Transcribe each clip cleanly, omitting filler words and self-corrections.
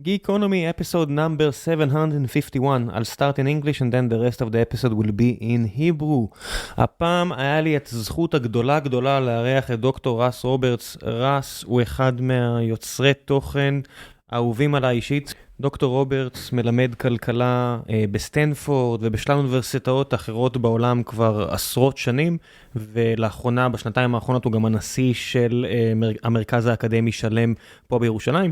Geekonomy episode number 751. I'll start in English and then the rest of the episode will be in Hebrew. הפעם היה לי את הזכות הגדולה לארח את דוקטור רוברטס. הוא אחד מהיוצרי תוכן האהובים עליי אישית. דוקטור רוברטס מלמד כלכלה בסטנפורד ובשלל אוניברסיטאות אחרות בעולם כבר עשרות שנים, ולאחרונה, בשנתיים האחרונות, הוא גם הנשיא של המרכז האקדמי שלם פה בירושלים.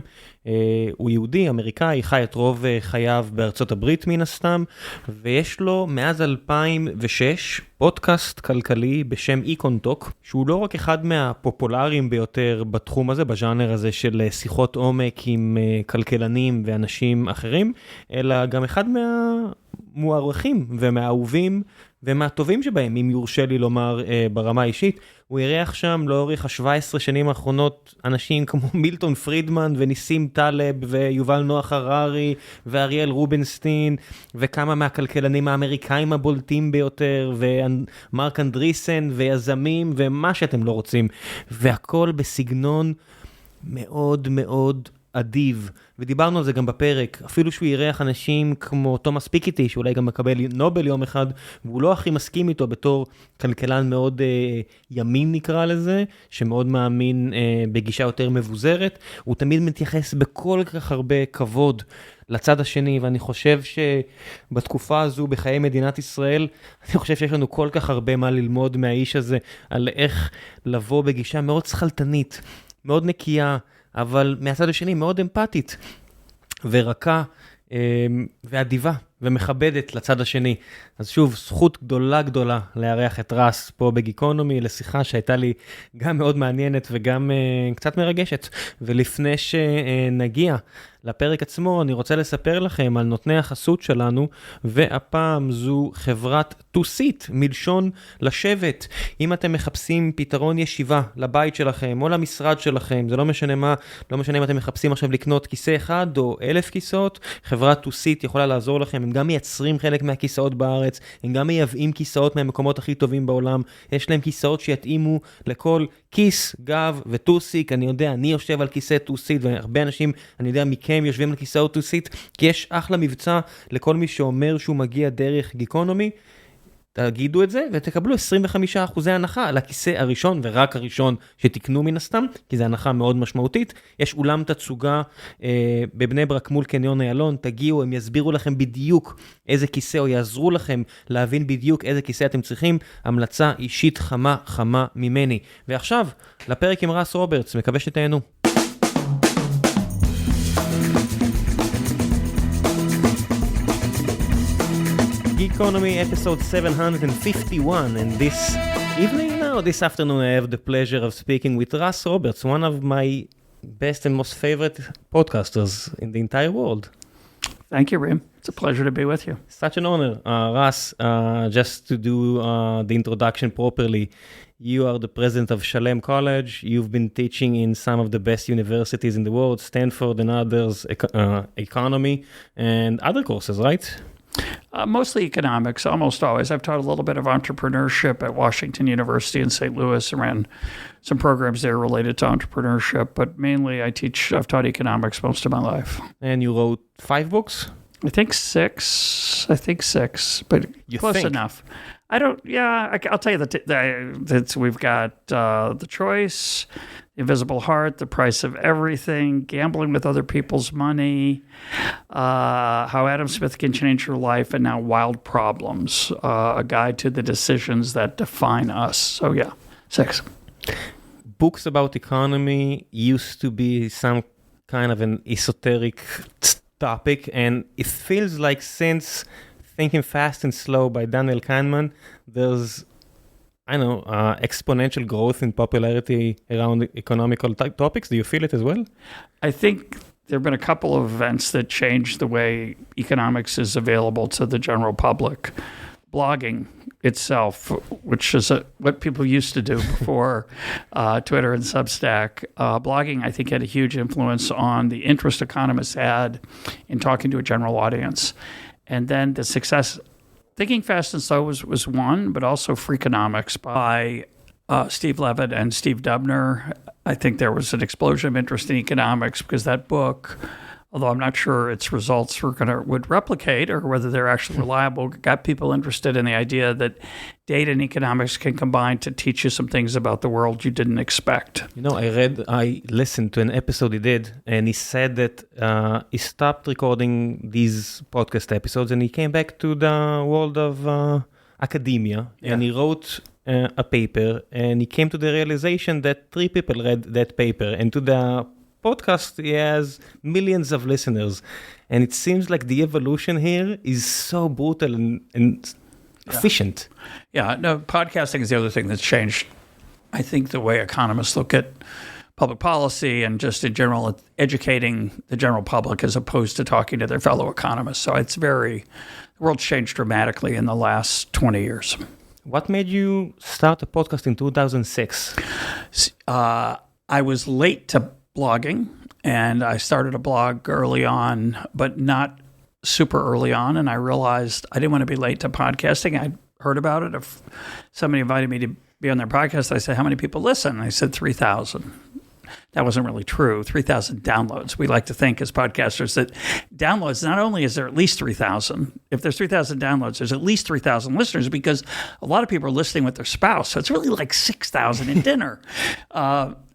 הוא יהודי, אמריקאי, חי את רוב חייו בארצות הברית מן הסתם, ויש לו מאז 2006 פודקאסט כלכלי בשם EconTalk, שהוא לא רק אחד מהפופולריים ביותר בתחום הזה, בז'אנר הזה של שיחות עומק עם כלכלנים ואנשים אחרים, אלא גם אחד מהמוערכים ומהאהובים ומהטובים שבהם, אם יורשה לי לומר ברמה האישית. הוא אירח שם לאורך ה-17 שנים האחרונות אנשים כמו מילטון פרידמן ונאסים טאלב ויובל נוח הררי ואריאל רובנסטין וכמה מהכלכלנים האמריקאים הבולטים ביותר ומרק אנדריסן ויזמים ומה שאתם לא רוצים, והכל בסגנון מאוד מאוד אדיב, ודיברנו על זה גם בפרק. אפילו שהוא אירח אנשים כמו תומאס פיקטי, שאולי גם מקבל נובל יום אחד, והוא לא הכי מסכים איתו בתור כלכלן מאוד ימין נקרא לזה, שמאוד מאמין בגישה יותר מבוזרת, הוא תמיד מתייחס בכל כך הרבה כבוד לצד השני, ואני חושב שבתקופה הזו בחיי מדינת ישראל, אני חושב שיש לנו כל כך הרבה מה ללמוד מהאיש הזה, על איך לבוא בגישה מאוד שחלטנית, מאוד נקייה, אבל מהצד השני מאוד אמפתית ורכה ואדיבה ומכבדת לצד השני. אז שוב, זכות גדולה לארח את רס פה בגיקונומי, לשיחה שהייתה לי גם מאוד מעניינת וגם קצת מרגשת. ולפני שנגיע לפרק עצמו, אני רוצה לספר לכם על נותני החסות שלנו, והפעם זו חברת to-sit, מלשון לשבת. אם אתם מחפשים פתרון ישיבה לבית שלכם או למשרד שלכם, זה לא משנה מה, לא משנה אם אתם מחפשים עכשיו לקנות כיסא אחד או 1,000 כיסאות, חברת to-sit יכולה לעזור לכם. הם גם מייצרים חלק מהכיסאות בארץ, הם גם מייבאים כיסאות מהמקומות הכי טובים בעולם, יש להם כיסאות שיתאימו לכל כיס, גב וטוסיק. אני יודע, אני יושב על כיסא טוסיק, והרבה אנשים, אני יודע, מכם יושבים על כיסאות טוסיק, כי יש אחלה מבצע לכל מי שאומר שהוא מגיע דרך גיקונומי. תגידו את זה ותקבלו 25% הנחה על הכיסא הראשון, ורק הראשון שתקנו מן הסתם, כי זה הנחה מאוד משמעותית. יש אולם תצוגה בבני ברק מול קניון איילון, תגיעו, הם יסבירו לכם בדיוק איזה כיסא, או יעזרו לכם להבין בדיוק איזה כיסא אתם צריכים. המלצה אישית חמה ממני. ועכשיו, לפרק עם רוברטס, מקווה שתהנו. Geekonomy episode 751, and this afternoon I have the pleasure of speaking with Roberts, one of my best and most favorite podcasters in the entire world. Thank you, Rim. It's a pleasure to be with you. Such an honor. Just to do the introduction properly, you are the president of Shalem College. You've been teaching in some of the best universities in the world, Stanford and others, economy and other courses, right? Mostly economics, almost always. I've taught a little bit of entrepreneurship at Washington University in St. Louis and ran some programs there related to entrepreneurship, but mainly I've taught economics most of my life. And you wrote 5 books? I think six, but close enough. I'll tell you that we've got The Choice, Invisible Heart, The Price of Everything, Gambling with Other People's Money, How Adam Smith Can Change Your Life, and now Wild Problems, a guide to the decisions that define us. So yeah, 6. Books about economy used to be some kind of an esoteric topic, and it feels like since Thinking Fast and Slow by Daniel Kahneman, there's exponential growth in popularity around economical topics. Do you feel it as well? I think there have been a couple of events that changed the way economics is available to the general public. Blogging itself, which is what people used to do before Twitter and Substack. Blogging, I think, had a huge influence on the interest economists had in talking to a general audience. And then the success, Thinking Fast and Slow was one, but also Freakonomics by Steve Levitt and Steve Dubner. I think there was an explosion of interest in economics because that book although I'm not sure its results would replicate or whether they're actually reliable, got people interested in the idea that data and economics can combine to teach you some things about the world you didn't expect. I listened to an episode he did, and he said that he stopped recording these podcast episodes and he came back to the world of academia, and he wrote a paper, and he came to the realization that 3 people read that paper, and to the podcast, he has millions of listeners. And it seems like the evolution here is so brutal and efficient. Yeah, no, podcasting is the other thing that's changed. I think the way economists look at public policy and just in general educating the general public as opposed to talking to their fellow economists. So the world's changed dramatically in the last 20 years. What made you start a podcast in 2006? I was late to blogging, and I started a blog early on, but not super early on, and I realized I didn't want to be late to podcasting. I'd heard about it. If somebody invited me to be on their podcast, I said, how many people listen? I said 3,000. That wasn't really true. 3,000 downloads. We like to think as podcasters that downloads, not only is there at least 3,000, if there's 3,000 downloads, there's at least 3,000 listeners, because a lot of people are listening with their spouse. So it's really like 6,000 at dinner.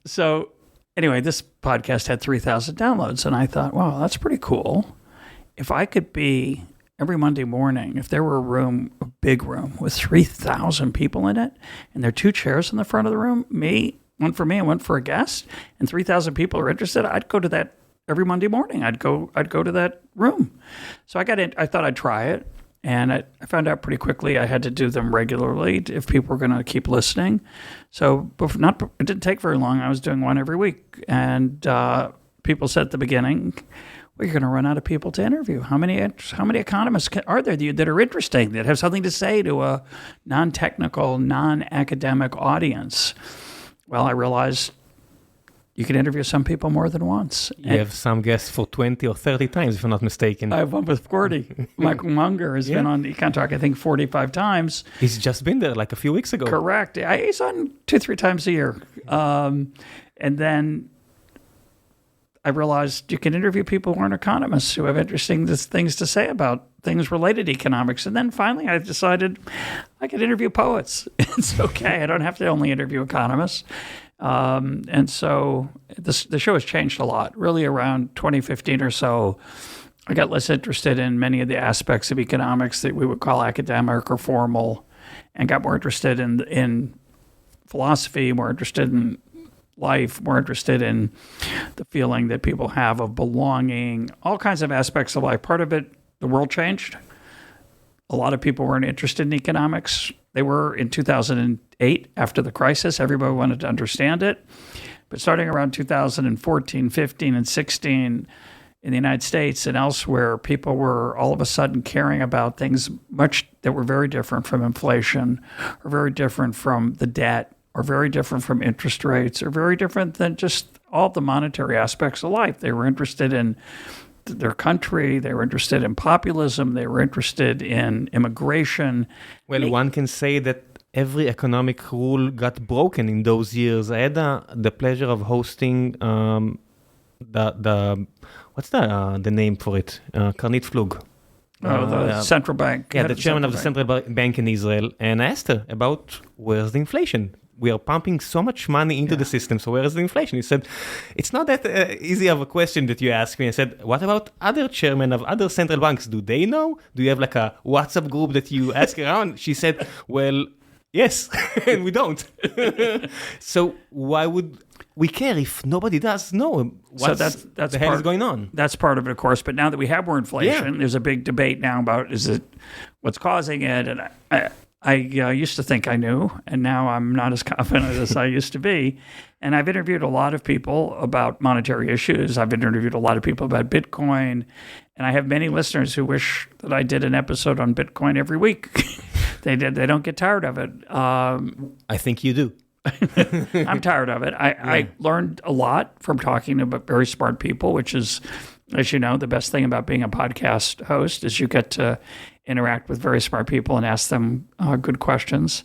So anyway, this podcast had 3,000 downloads, and I thought, wow, that's pretty cool. If I could be every Monday morning, if there were a big room with 3,000 people in it, and there are 2 chairs in the front of the room, one for me and one for a guest, and 3,000 people are interested, I'd go to that every Monday morning. I'd go to that room. So I got in. I thought I'd try it, and I found out pretty quickly I had to do them regularly if people were going to keep listening. So it didn't take very long. I was doing one every week, and people said at the beginning, well, you're going to run out of people to interview. How many economists are there that are interesting, that have something to say to a non-technical, non-academic audience? Well, I realized you can interview some people more than once. You have some guests for 20 or 30 times, if I'm not mistaken. I have one with 40. Michael Munger has been on EconTalk, I think, 45 times. He's just been there like a few weeks ago. Correct. He's on 2-3 times a year. And then I realized you can interview people who aren't economists, who have interesting things to say about things related to economics. And then finally I decided I could interview poets. It's okay. I don't have to only interview economists. And so the show has changed a lot. Really around 2015 or so, I got less interested in many of the aspects of economics that we would call academic or formal, and got more interested in philosophy, more interested in life, more interested in the feeling that people have of belonging, all kinds of aspects of life. Part of it, the world changed. A lot of people weren't interested in economics. They were in 2008 after the crisis. Everybody wanted to understand it. But starting around 2014, 15, and 16 in the United States and elsewhere, people were all of a sudden caring about things much that were very different from inflation, or very different from the debt, or very different from interest rates, or very different than just all the monetary aspects of life. They were interested in their country, they were interested in populism, they were interested in immigration. Well, one can say that every economic rule got broken in those years. I had the pleasure of hosting what's the name for it? Karnit Flug. The central bank. Yeah, the chairman of the central bank in Israel. And I asked her about where's the inflation? We are pumping so much money into the system, so where is the inflation? He said, it's not that easy of a question that you ask me. I said, what about other chairmen of other central banks? Do they know? Do you have like a WhatsApp group that you ask around? She said, well, yes, and we don't. So why would we care if nobody does know what the hell is going on? That's part of it, of course. But now that we have more inflation, there's a big debate now about what's causing it. And I used to think I knew, and now I'm not as confident as I used to be. And I've interviewed a lot of people about monetary issues. I've interviewed a lot of people about Bitcoin. And I have many listeners who wish that I did an episode on Bitcoin every week. They don't get tired of it. I think you do. I'm tired of it. I learned a lot from talking to very smart people, which is, as you know, the best thing about being a podcast host is you get to interact with very smart people and ask them good questions.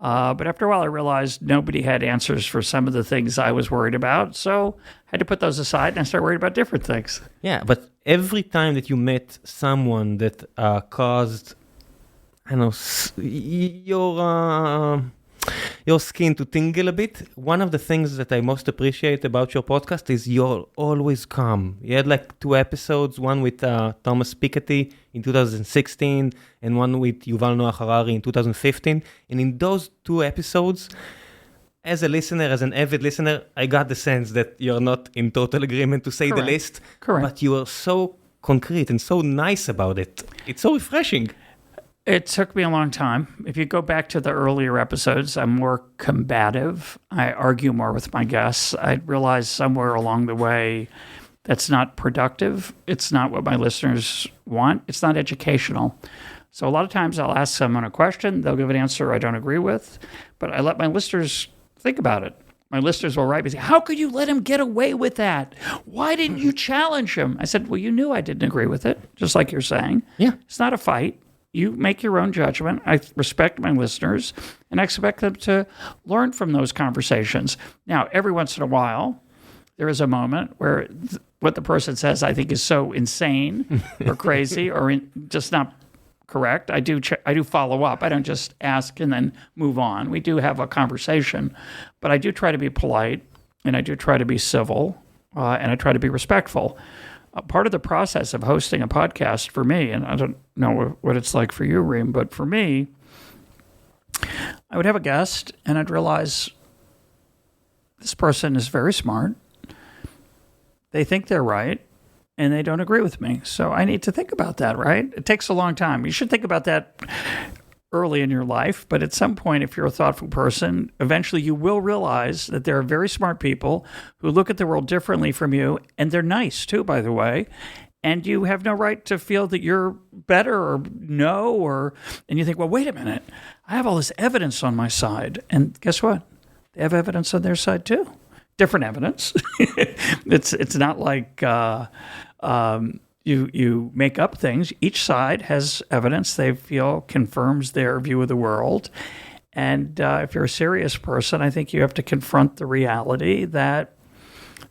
But after a while, I realized nobody had answers for some of the things I was worried about. So I had to put those aside and I started worrying about different things. Yeah, but every time that you met someone that caused, I don't know, your skin to tingle a bit, one of the things that I most appreciate about your podcast is you're always calm. You had like 2 episodes, one with Thomas Piketty in 2016 and one with Yuval Noah Harari in 2015. And in those 2 episodes, as a listener, as an avid listener, I got the sense that you're not in total agreement, to say the least. Correct. But you are so concrete and so nice about it. It's so refreshing. It took me a long time. If you go back to the earlier episodes, I'm more combative. I argue more with my guests. I realized somewhere along the way that's not productive. It's not what my listeners want. It's not educational. So a lot of times I'll ask someone a question. They'll give an answer I don't agree with, but I let my listeners think about it. My listeners will write me and say, how could you let him get away with that? Why didn't you challenge him? I said, well, you knew I didn't agree with it, just like you're saying. Yeah. It's not a fight. You make your own judgment. I respect my listeners, and I expect them to learn from those conversations. Now, every once in a while, there is a moment where what the person says I think is so insane or crazy or just not correct. I do follow up. I don't just ask and then move on. We do have a conversation, but I do try to be polite, and I do try to be civil, and I try to be respectful. Part of the process of hosting a podcast for me, and I don't know what it's like for you, Reem, but for me, I would have a guest and I'd realize this person is very smart. They think they're right and they don't agree with me. So I need to think about that, right? It takes a long time. You should think about that early in your life, but at some point, if you're a thoughtful person, eventually you will realize that there are very smart people who look at the world differently from you, and they're nice too, by the way, and you have no right to feel that you're better or and you think, well, wait a minute, I have all this evidence on my side, and guess what? They have evidence on their side too. Different evidence. It's not like you make up things. Each side has evidence they feel confirms their view of the world. And if you're a serious person, I think you have to confront the reality that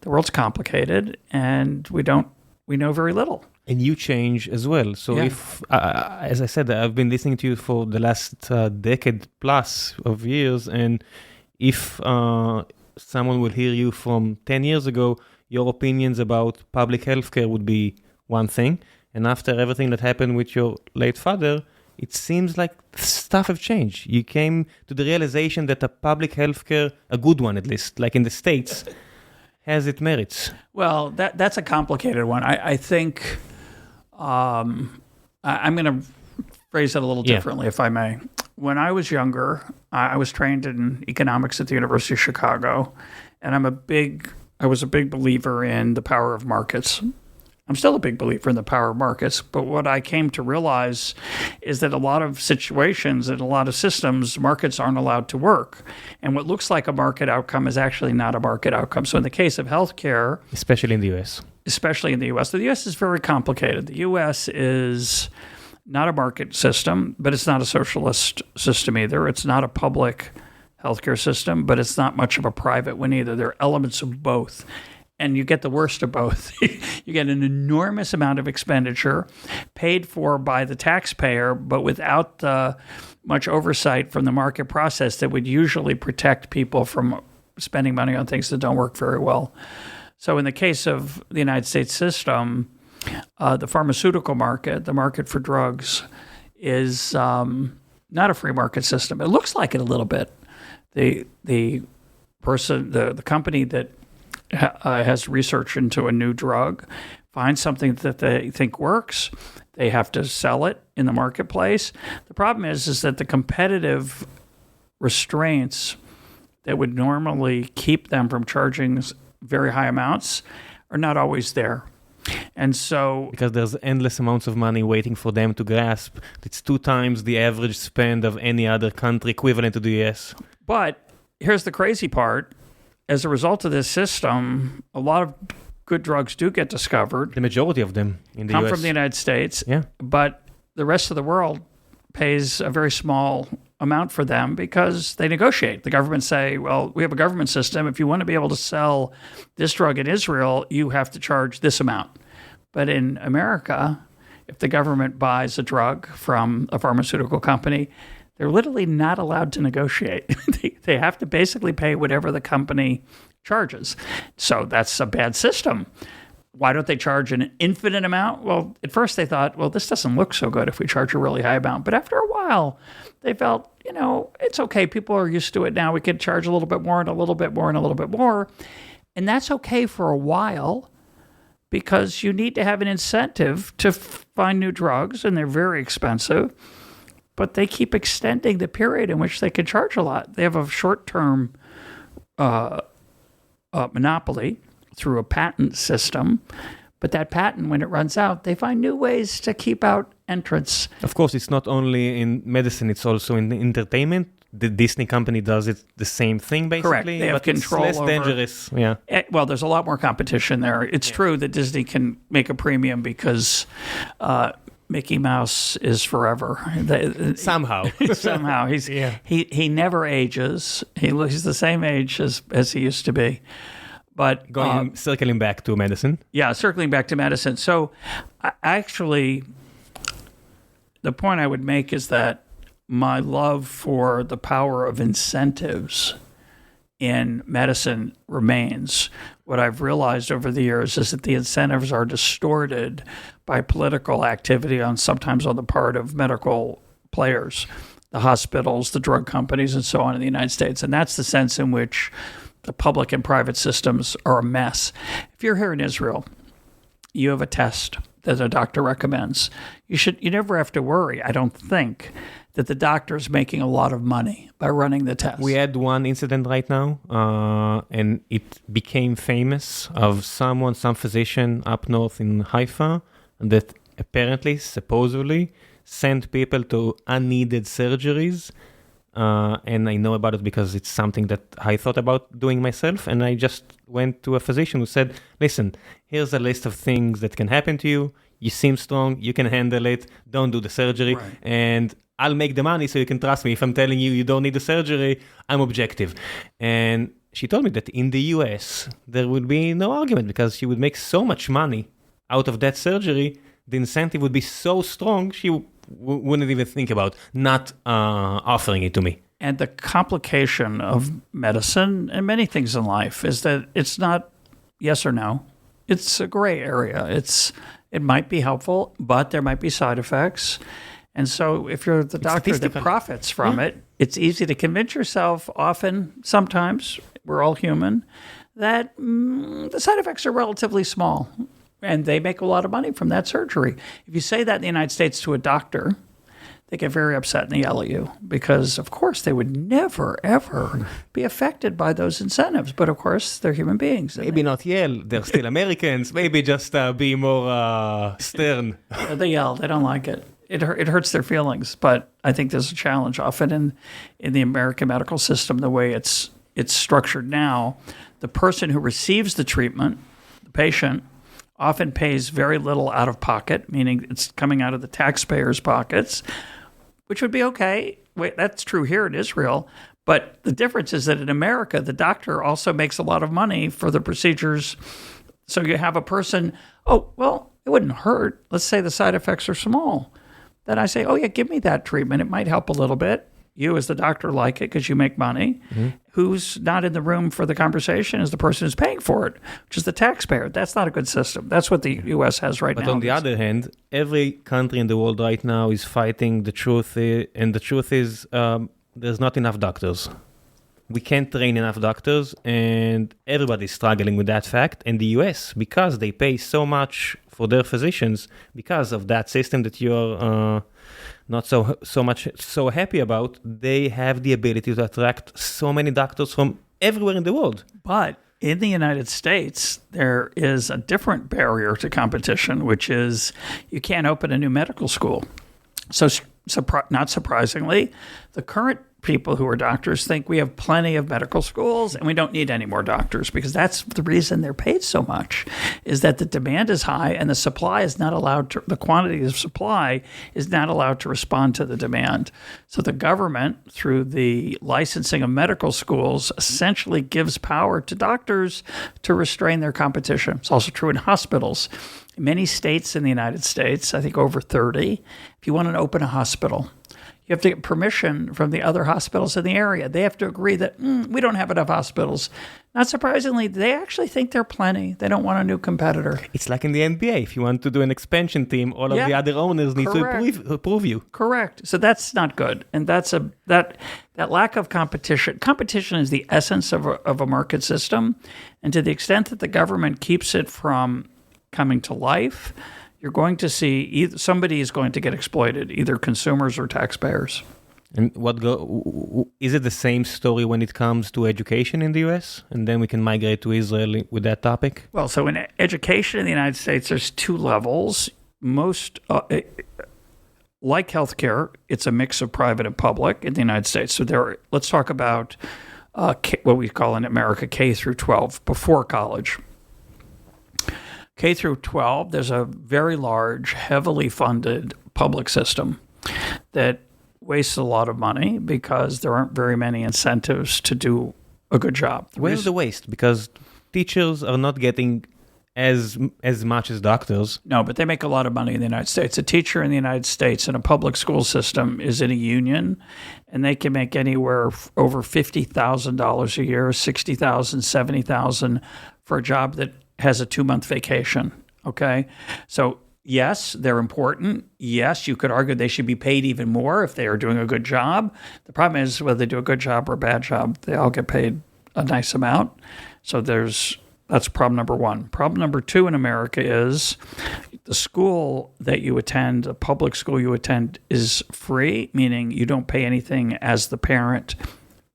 the world's complicated and we know very little. And you change as well. So if, as I said, I've been listening to you for the last decade plus of years, and if someone will hear you from 10 years ago, your opinions about public healthcare would be one thing, and after everything that happened with your late father, it seems like stuff have changed. You came to the realization that a public healthcare, a good one at least, like in the States, has its merits. Well, that's a complicated one. I think I'm going to phrase it a little differently, if I may. When I was younger, I was trained in economics at the University of Chicago, and I was a big believer in the power of markets. I'm still a big believer in the power of markets, but what I came to realize is that a lot of situations and a lot of systems, markets aren't allowed to work. And what looks like a market outcome is actually not a market outcome. So in the case of healthcare... Especially in the U.S. The U.S. is very complicated. The U.S. is not a market system, but it's not a socialist system either. It's not a public healthcare system, but it's not much of a private one either. There are elements of both. And you get the worst of both. You get an enormous amount of expenditure paid for by the taxpayer, but without much oversight from the market process that would usually protect people from spending money on things that don't work very well. So in the case of the United States system, the pharmaceutical market, the market for drugs, is not a free market system. It looks like it a little bit. The company that has research into a new drug, finds something that they think works, they have to sell it in the marketplace. The problem is that the competitive restraints that would normally keep them from charging very high amounts are not always there. And so... Because there's endless amounts of money waiting for them to grasp. It's 2 times the average spend of any other country equivalent to the US. But here's the crazy part. As a result of this system, a lot of good drugs do get discovered. The majority of them in the US. Come from the United States. Yeah. But the rest of the world pays a very small amount for them because they negotiate. The government say, well, we have a government system. If you want to be able to sell this drug in Israel, you have to charge this amount. But in America, if the government buys a drug from a pharmaceutical company, they're literally not allowed to negotiate. They have to basically pay whatever the company charges. So that's a bad system. Why don't they charge an infinite amount? Well, at first they thought, well, this doesn't look so good if we charge a really high amount. But after a while, they felt, it's okay. People are used to it now. We could charge a little bit more and a little bit more and a little bit more. And that's okay for a while because you need to have an incentive to find new drugs, and they're very expensive. But they keep extending the period in which they can charge a lot. They have a short-term monopoly through a patent system. But that patent, when it runs out, they find new ways to keep out entrants. Of course, it's not only in medicine, it's also in entertainment. The Disney company does it the same thing, basically. Correct. They have control it's less dangerous. Yeah. Well, there's a lot more competition there. It's true that Disney can make a premium because Mickey Mouse is forever. Somehow. Somehow. He never ages. He's the same age as he used to be. But circling back to medicine. Yeah, circling back to medicine. So actually, the point I would make is that my love for the power of incentives in medicine remains. What I've realized over the years is that the incentives are distorted by political activity sometimes on the part of medical players, the hospitals, the drug companies, and so on in the United States. And that's the sense in which the public and private systems are a mess. If you're here in Israel, you have a test that a doctor recommends. You never have to worry, I don't think, that the doctor's making a lot of money by running the test. We had one incident right now, and it became famous of some physician up north in Haifa that apparently, supposedly, sent people to unneeded surgeries. And I know about it because it's something that I thought about doing myself. And I just went to a physician who said, listen, here's a list of things that can happen to you. You seem strong. You can handle it. Don't do the surgery. Right. And I'll make the money so you can trust me. If I'm telling you don't need the surgery, I'm objective. And she told me that in the US, there would be no argument because she would make so much money out of that surgery. The incentive would be so strong, she wouldn't even think about not offering it to me. And the complication of medicine and many things in life is that it's not yes or no. It's a gray area. It might be helpful, but there might be side effects. And so if you're the doctor that profits from it, it's easy to convince yourself sometimes, we're all human, that the side effects are relatively small. And they make a lot of money from that surgery. If you say that in the United States to a doctor, they get very upset and they yell at you because, of course, they would never, ever be affected by those incentives. But, of course, they're human beings. Maybe not yell. They're still Americans. Maybe just be more stern. They yell. They don't like it. It hurts their feelings. But I think there's a challenge often in the American medical system, the way it's structured now. The person who receives the treatment, the patient, often pays very little out of pocket, meaning it's coming out of the taxpayers' pockets, which would be okay. Wait, that's true here in Israel. But the difference is that in America, the doctor also makes a lot of money for the procedures. So you have a person, it wouldn't hurt. Let's say the side effects are small. Then I say, give me that treatment. It might help a little bit. You as the doctor like it because you make money. Mm-hmm. Who's not in the room for the conversation is the person who's paying for it, which is the taxpayer. That's not a good system. That's what the U.S. has right now. But on the other hand, every country in the world right now is fighting the truth, and the truth is there's not enough doctors. We can't train enough doctors, and everybody's struggling with that fact. And the U.S., because they pay so much for their physicians, because of that system that you're not so happy about, they have the ability to attract so many doctors from everywhere in the world. But in the United States, there is a different barrier to competition, which is you can't open a new medical school. So not surprisingly, the current people who are doctors think we have plenty of medical schools and we don't need any more doctors, because that's the reason they're paid so much, is that the demand is high and the supply is not allowed to, the quantity of supply is not allowed to respond to the demand. So the government, through the licensing of medical schools, essentially gives power to doctors to restrain their competition. It's also true in hospitals. In many states in the United States, I think over 30, if you want to open a hospital, you have to get permission from the other hospitals in the area. They have to agree that we don't have enough hospitals. Not surprisingly, they actually think there are plenty. They don't want a new competitor. It's like in the NBA. If you want to do an expansion team, all of the other owners need to approve you. Correct. So that's not good. And that's that lack of competition. Competition is the essence of a market system. And to the extent that the government keeps it from coming to life, you're going to see somebody is going to get exploited, either consumers or taxpayers. And is it the same story when it comes to education in the U.S.? And then we can migrate to Israel with that topic? Well, so in education in the United States, there's two levels. Most, like healthcare, it's a mix of private and public in the United States. So let's talk about what we call in America K through 12, before college. K through 12, there's a very large, heavily funded public system that wastes a lot of money because there aren't very many incentives to do a good job. Where's the waste? Because teachers are not getting as much as doctors. No, but they make a lot of money in the United States. A teacher in the United States in a public school system is in a union, and they can make anywhere over $50,000 a year, $60,000, $70,000 for a job that has a 2-month vacation, okay? So yes, they're important. Yes, you could argue they should be paid even more if they are doing a good job. The problem is whether they do a good job or a bad job, they all get paid a nice amount. So that's problem number one. Problem number two in America is the school that you attend, the public school you attend, is free, meaning you don't pay anything as the parent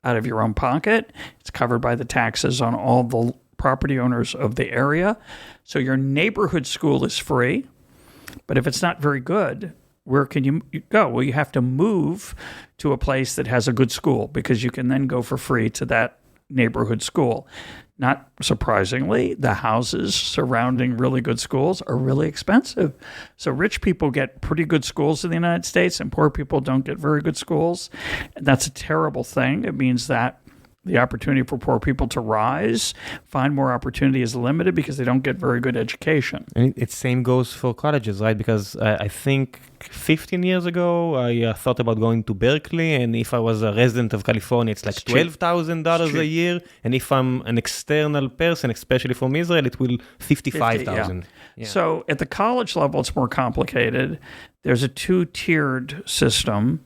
out of your own pocket. It's covered by the taxes on all the property owners of the area. So your neighborhood school is free, but if it's not very good, where can you go? Well, you have to move to a place that has a good school, because you can then go for free to that neighborhood school. Not surprisingly, the houses surrounding really good schools are really expensive. So rich people get pretty good schools in the United States, and poor people don't get very good schools. And that's a terrible thing. It means that the opportunity for poor people to rise, find more opportunity, is limited because they don't get very good education. And it same goes for colleges, right? Because I think 15 years ago, I thought about going to Berkeley, and if I was a resident of California, it's like $12,000 a year. And if I'm an external person, especially from Israel, it will $55,000. Yeah. So at the college level, it's more complicated. There's a 2-tiered system.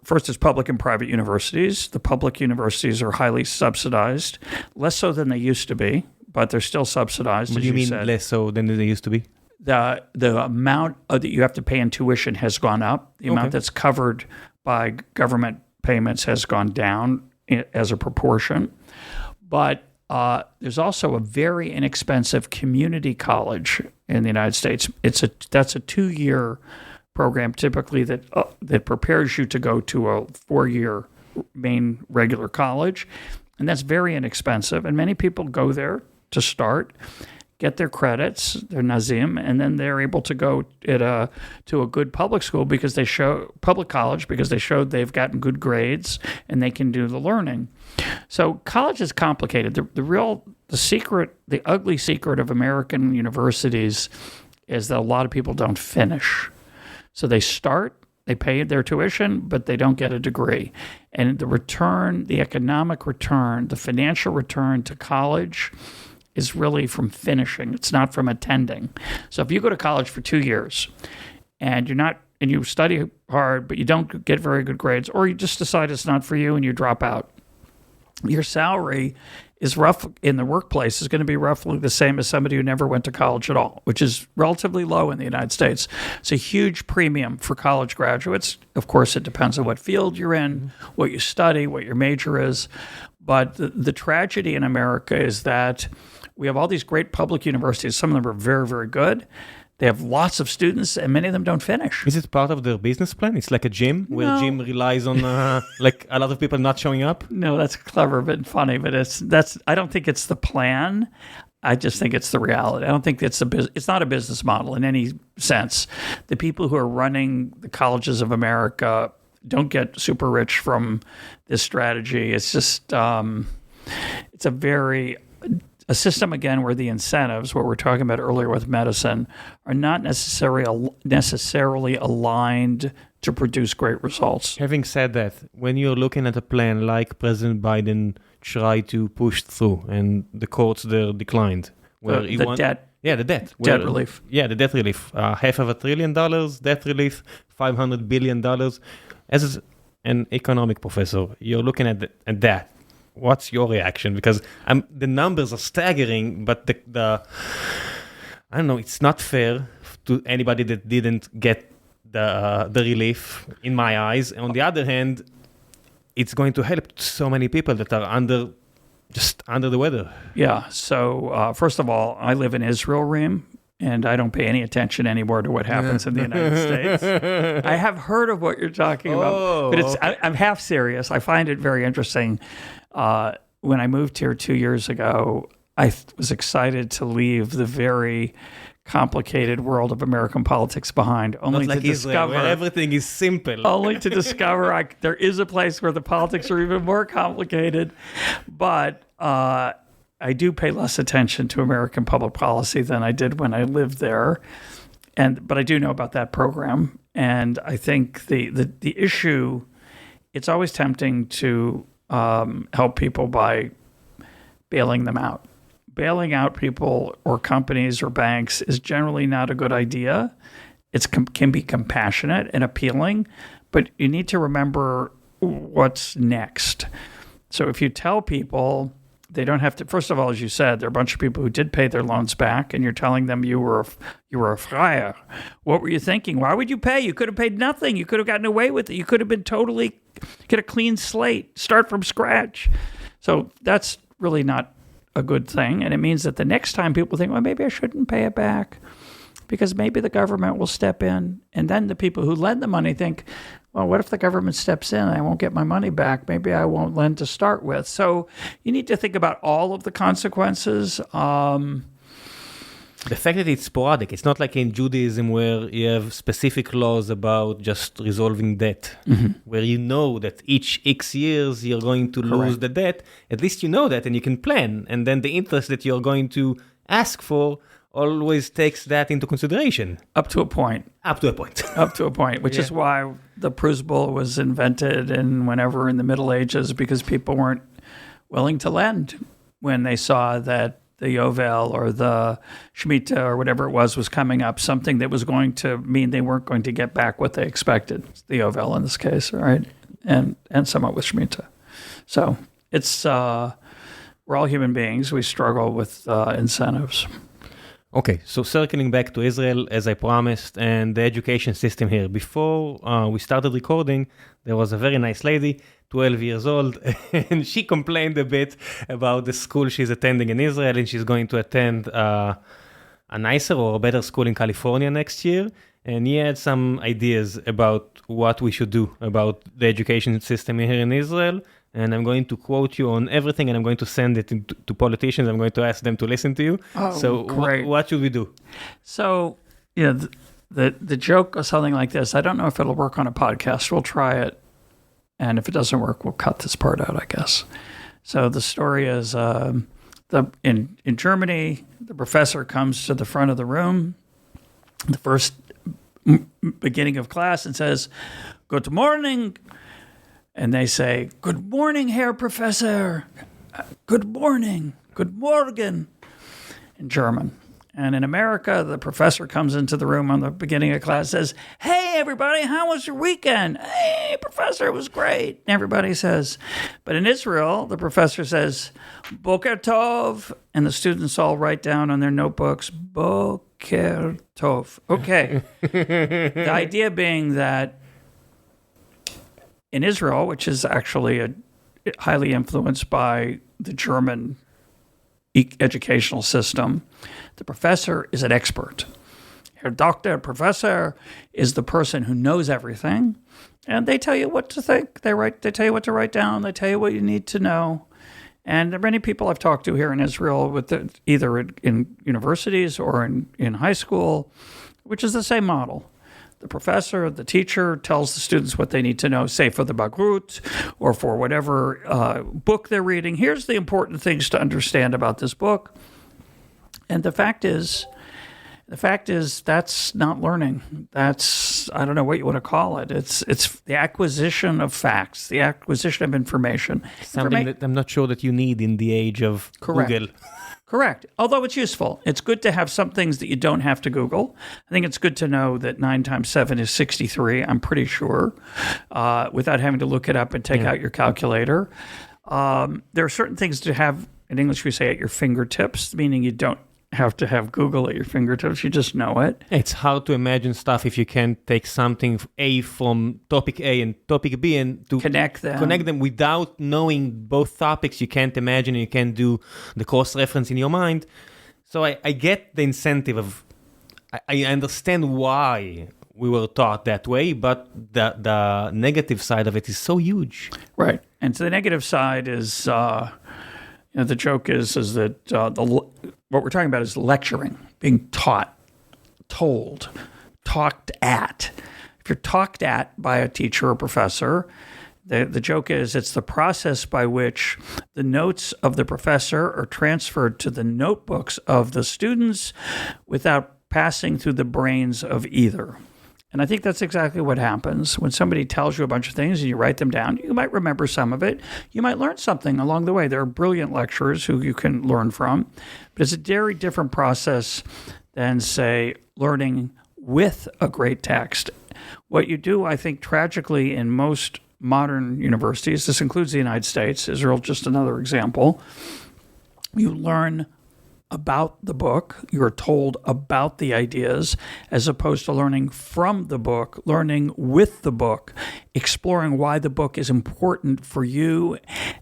First, there's public and private universities. The public universities are highly subsidized, less so than they used to be, but they're still subsidized. What do you mean less so than they used to be? The amount that you have to pay in tuition has gone up. The amount that's covered by government payments has gone down as a proportion. But there's also a very inexpensive community college in the United States. That's a 2-year program typically that prepares you to go to a 4-year main regular college, and that's very inexpensive. And many people go there to start, get their credits, their Naasim, and then they're able to go to a good public school because public college because they showed they've gotten good grades and they can do the learning. So college is complicated. The ugly secret of American universities is that a lot of people don't finish. So they start, they pay their tuition, but they don't get a degree. And the return, the economic return, the financial return to college is really from finishing. It's not from attending. So if you go to college for 2 years and you study hard, but you don't get very good grades, or you just decide it's not for you and you drop out, your salary is rough in the workplace is going to be roughly the same as somebody who never went to college at all, which is relatively low in the United States. It's a huge premium for college graduates. Of course, it depends on what field you're in, what you study, what your major is. But the tragedy in America is that we have all these great public universities. Some of them are very, very good. They have lots of students, and many of them don't finish. Is it part of their business plan? It's like a gym where gym relies on like a lot of people not showing up? No, that's clever but funny, but I don't think it's the plan. I just think it's the reality. I don't think it's not a business model in any sense. The people who are running the colleges of America don't get super rich from this strategy. It's just it's a system, again, where the incentives, what we're talking about earlier with medicine, are not necessarily aligned to produce great results. Having said that, when you're looking at a plan like President Biden tried to push through and the courts there declined. Where the debt. Yeah, the debt. Debt relief. Yeah, the debt relief. $500 billion, debt relief, $500 billion. As an economic professor, you're looking at that. What's your reaction? Because the numbers are staggering, but the I don't know, it's not fair to anybody that didn't get the relief, in my eyes. On the other hand, it's going to help so many people that are under the weather. Yeah. So first of all, I live in Israel, Reem, and I don't pay any attention anymore to what happens in the United States. I have heard of what you're talking about, but I'm half serious. I find it very interesting. When I moved here 2 years ago, I was excited to leave the very complicated world of American politics behind, only Not like to discover where everything is simple. only to discover there is a place where the politics are even more complicated. But I do pay less attention to American public policy than I did when I lived there. But I do know about that program. And I think the issue, it's always tempting to help people by bailing them out. Bailing out people or companies or banks is generally not a good idea. It can be compassionate and appealing, but you need to remember what's next. So if you tell people they don't have to, first of all, as you said, there are a bunch of people who did pay their loans back, and you're telling them you were a friar. What were you thinking? Why would you pay? You could have paid nothing. You could have gotten away with it. You could have been get a clean slate, start from scratch. So that's really not a good thing. And it means that the next time people think, well, maybe I shouldn't pay it back because maybe the government will step in. And then the people who lend the money think, well, what if the government steps in and I won't get my money back? Maybe I won't lend to start with. So you need to think about all of the consequences. The fact that it's sporadic, it's not like in Judaism where you have specific laws about just resolving debt, where you know that each X years you're going to lose the debt. At least you know that and you can plan. And then the interest that you're going to ask for always takes that into consideration. Up to a point. Which is why the Prusbul was invented and whenever in the Middle Ages, because people weren't willing to lend when they saw that the Yovel or the Shemitah or whatever it was coming up, something that was going to mean they weren't going to get back what they expected. The Yovel in this case, right? And somewhat with Shemitah. So it's we're all human beings. We struggle with incentives. Okay, so circling back to Israel, as I promised, and the education system here. Before we started recording, there was a very nice lady, 12 years old, and she complained a bit about the school she's attending in Israel, and she's going to attend a nicer or a better school in California next year. And he had some ideas about what we should do about the education system here in Israel. And I'm going to quote you on everything, and I'm going to send it to politicians. I'm going to ask them to listen to you. Oh, so great. What should we do? So, the joke or something like this, I don't know if it'll work on a podcast. We'll try it. And if it doesn't work, we'll cut this part out, I guess. So the story is in Germany, the professor comes to the front of the room, the first beginning of class, and says, "Good morning." And they say, "Good morning, Herr Professor. Good morning. Good Morgen," in German. And in America, the professor comes into the room on the beginning of class, says, "Hey, everybody, how was your weekend?" "Hey, professor, it was great," everybody says. But in Israel, the professor says, "Boker Tov," and the students all write down on their notebooks, "Boker Tov." Okay. The idea being that in Israel, which is actually highly influenced by the German educational system, the professor is an expert. Your doctor, professor is the person who knows everything, and they tell you what to think. They tell you what to write down. They tell you what you need to know. And there are many people I've talked to here in Israel, either in universities or in high school, which is the same model. The professor, the teacher tells the students what they need to know, say for the Bagrut or for whatever book they're reading. Here's the important things to understand about this book. And the fact is that's not learning. That's, I don't know what you want to call it. It's the acquisition of facts, the acquisition of information. Something that I'm not sure that you need in the age of Google. Correct. Although it's useful. It's good to have some things that you don't have to Google. I think it's good to know that 9 times 7 is 63, I'm pretty sure, without having to look it up and take out your calculator. There are certain things to have, in English we say, at your fingertips, meaning you don't have to have Google at your fingertips. You just know it. It's hard to imagine stuff if you can't take something A from topic A and topic B and to connect them without knowing both topics. You can't imagine, you can't do the cross-reference in your mind. So I get the incentive of, I understand why we were taught that way, but the negative side of it is so huge. Right. And so the negative side is, the joke is that what we're talking about is lecturing, being taught, told, talked at. If you're talked at by a teacher or professor, the joke is it's the process by which the notes of the professor are transferred to the notebooks of the students without passing through the brains of either. And I think that's exactly what happens when somebody tells you a bunch of things and you write them down. You might remember some of it. You might learn something along the way. There are brilliant lecturers who you can learn from, but it's a very different process than, say, learning with a great text. What you do, I think, tragically in most modern universities, this includes the United States, Israel, just another example, you learn about the book, you're told about the ideas, as opposed to learning from the book, learning with the book, exploring why the book is important for you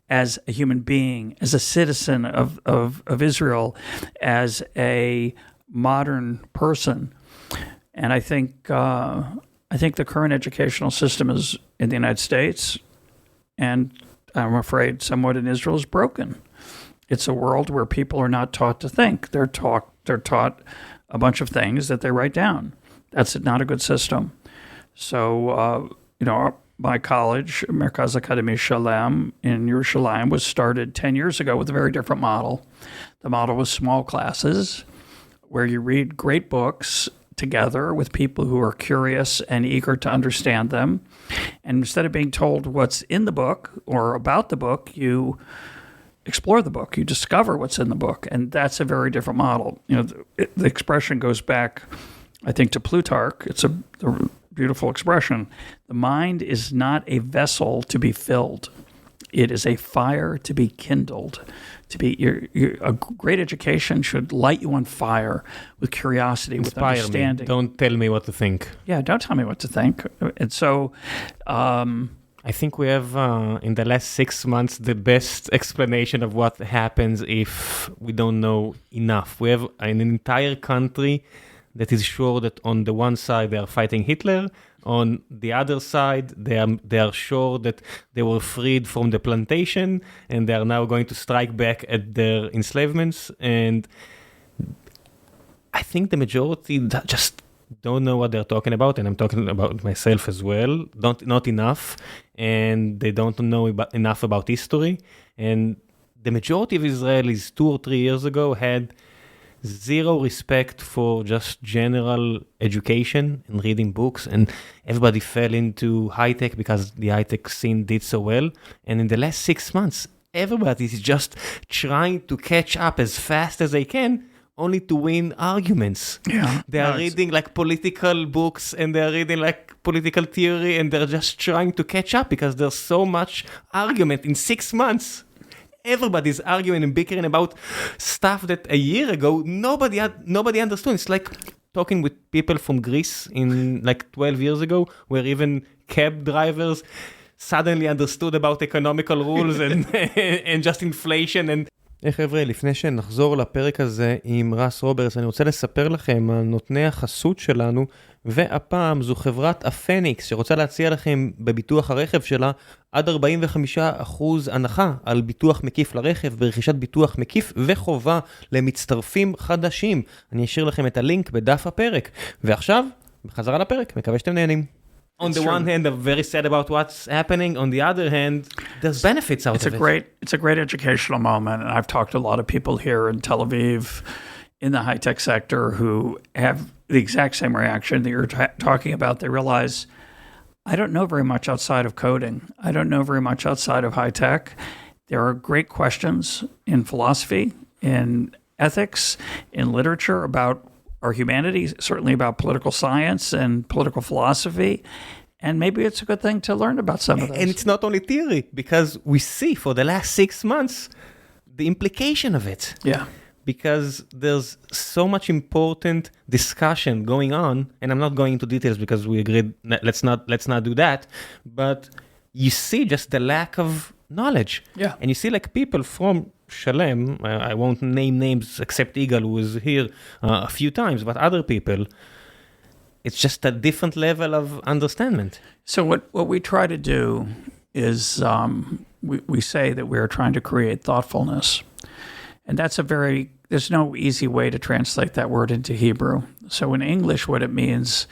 as a human being, as a citizen of Israel, as a modern person. And I think the current educational system is in the United States, and I'm afraid somewhat in Israel, is broken. It's a world where people are not taught to think. They're taught a bunch of things that they write down. That's not a good system. So, my college, Merkaz Academy Shalem in Yerushalayim, was started 10 years ago with a very different model. The model was small classes where you read great books together with people who are curious and eager to understand them. And instead of being told what's in the book or about the book, you explore the book, you discover what's in the book, and that's a very different model. The expression goes back, I think, to Plutarch. It's a beautiful expression. The mind is not a vessel to be filled. It is a fire to be kindled. A great education should light you on fire with curiosity, Inspire with understanding. Me. Don't tell me what to think. Yeah, don't tell me what to think. And so, I think we have, in the last 6 months, the best explanation of what happens if we don't know enough. We have an entire country that is sure that on the one side they are fighting Hitler, on the other side they are sure that they were freed from the plantation and they are now going to strike back at their enslavements. And I think the majority just don't know what they're talking about, and I'm talking about myself as well. Not enough, and they don't know enough about history. And the majority of Israelis 2 or 3 years ago had zero respect for just general education and reading books, and everybody fell into high-tech because the high-tech scene did so well. And in the last 6 months, everybody is just trying to catch up as fast as they can, only to win arguments. Yeah. They are reading like political books and they're reading like political theory, and they're just trying to catch up because there's so much argument in 6 months. Everybody's arguing and bickering about stuff that a year ago nobody understood. It's like talking with people from Greece in like 12 years ago, where even cab drivers suddenly understood about economical rules and just inflation. And חבר'ה, לפני שנחזור לפרק הזה עם רס רוברטס, אני רוצה לספר לכם על נותני החסות שלנו, והפעם זו חברת הפניקס, שרוצה להציע לכם בביטוח הרכב שלה עד 45% הנחה על ביטוח מקיף לרכב, ברכישת ביטוח מקיף וחובה למצטרפים חדשים. אני אשאיר לכם את הלינק בדף הפרק. ועכשיו, בחזרה לפרק, מקווה שאתם נהנים. On the one hand, I'm very sad about what's happening. On the other hand, there's benefits out of it. It's a great educational moment. And I've talked to a lot of people here in Tel Aviv in the high-tech sector who have the exact same reaction that you're talking about. They realize, I don't know very much outside of coding. I don't know very much outside of high-tech. There are great questions in philosophy, in ethics, in literature about our humanity, certainly about political science and political philosophy. And maybe it's a good thing to learn about some of those. And it's not only theory, because we see for the last 6 months the implication of it. Yeah. Because there's so much important discussion going on, and I'm not going into details because we agreed, let's not do that, but you see just the lack of knowledge. Yeah. And you see like people from Shalem, I won't name names except Igal, who was here a few times, but other people, it's just a different level of understanding. So what we try to do is we say that we're trying to create thoughtfulness. And that's there's no easy way to translate that word into Hebrew. So in English, what it means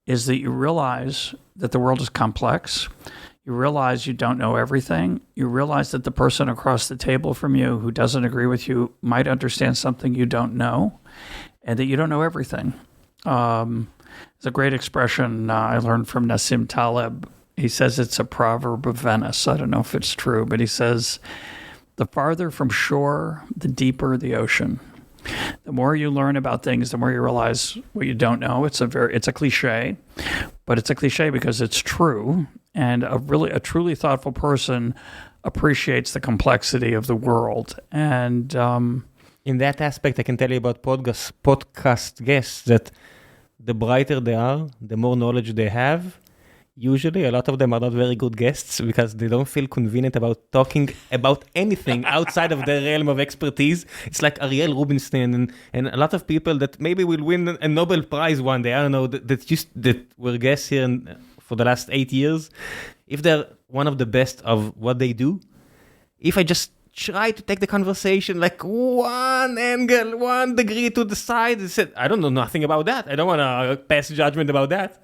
is that you realize that the world is complex. You realize you don't know everything. You realize that the person across the table from you who doesn't agree with you might understand something you don't know, and that you don't know everything. It's a great expression I learned from Naasim Taleb. He says it's a proverb of Venice. I don't know if it's true, but he says, the farther from shore, the deeper the ocean. The more you learn about things, the more you realize what you don't know. It's a cliche, but it's a cliche because it's true. And a truly thoughtful person appreciates the complexity of the world. And in that aspect, I can tell you about podcast guests that the brighter they are, the more knowledge they have. Usually, a lot of them are not very good guests because they don't feel convenient about talking about anything outside of their realm of expertise. It's like Ariel Rubinstein and a lot of people that maybe will win a Nobel Prize one day. I don't know, that were guests here for the last 8 years. If they're one of the best of what they do, if I just try to take the conversation like one angle, 1 degree to the side, and said, I don't know nothing about that. I don't want to pass judgment about that.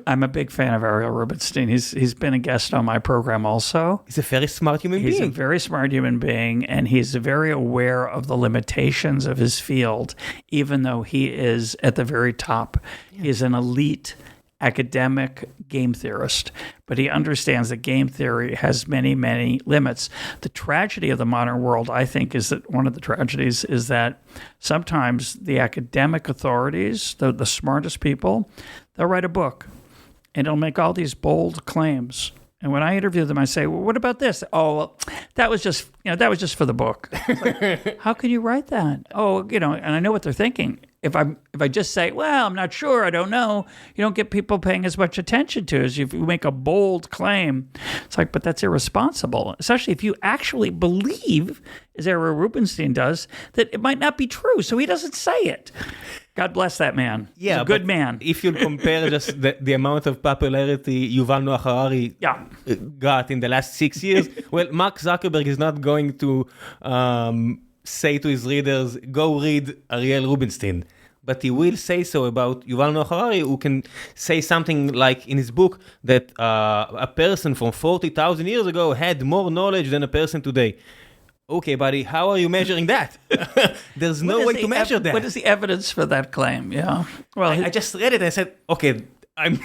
I'm a big fan of Ariel Rubinstein. He's been a guest on my program also. He's a very smart human being. He's a very smart human being, and he's very aware of the limitations of his field, even though he is at the very top. Yeah. He's an elite academic game theorist, but he understands that game theory has many, many limits. The tragedy of the modern world, I think, is that one of the tragedies is that sometimes the academic authorities, the smartest people, they'll write a book and it'll make all these bold claims. And when I interview them, I say, well, what about this? Oh, well, that was just for the book. Like, how can you write that? Oh, and I know what they're thinking. If I just say, well, I'm not sure, I don't know, you don't get people paying as much attention to it as if you make a bold claim. It's like, but that's irresponsible, especially if you actually believe, as Ariel Rubinstein does, that it might not be true, so he doesn't say it. God bless that man. Yeah, he's a good man. If you compare just the amount of popularity Yuval Noah Harari got in the last 6 years, well, Mark Zuckerberg is not going to say to his readers, go read Ariel Rubinstein. But he will say so about Yuval Noah Harari, who can say something like in his book that a person from 40,000 years ago had more knowledge than a person today. Okay, buddy, how are you measuring that? There's no way to measure that. What is the evidence for that claim? Yeah. Well, I just read it and I said, okay, I'm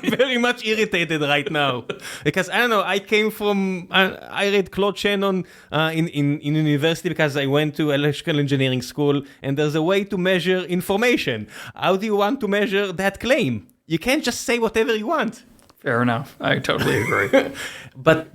very much irritated right now because I don't know. I came from I read Claude Shannon in university because I went to electrical engineering school, and there's a way to measure information. How do you want to measure that claim? You can't just say whatever you want. Fair enough. I totally agree. But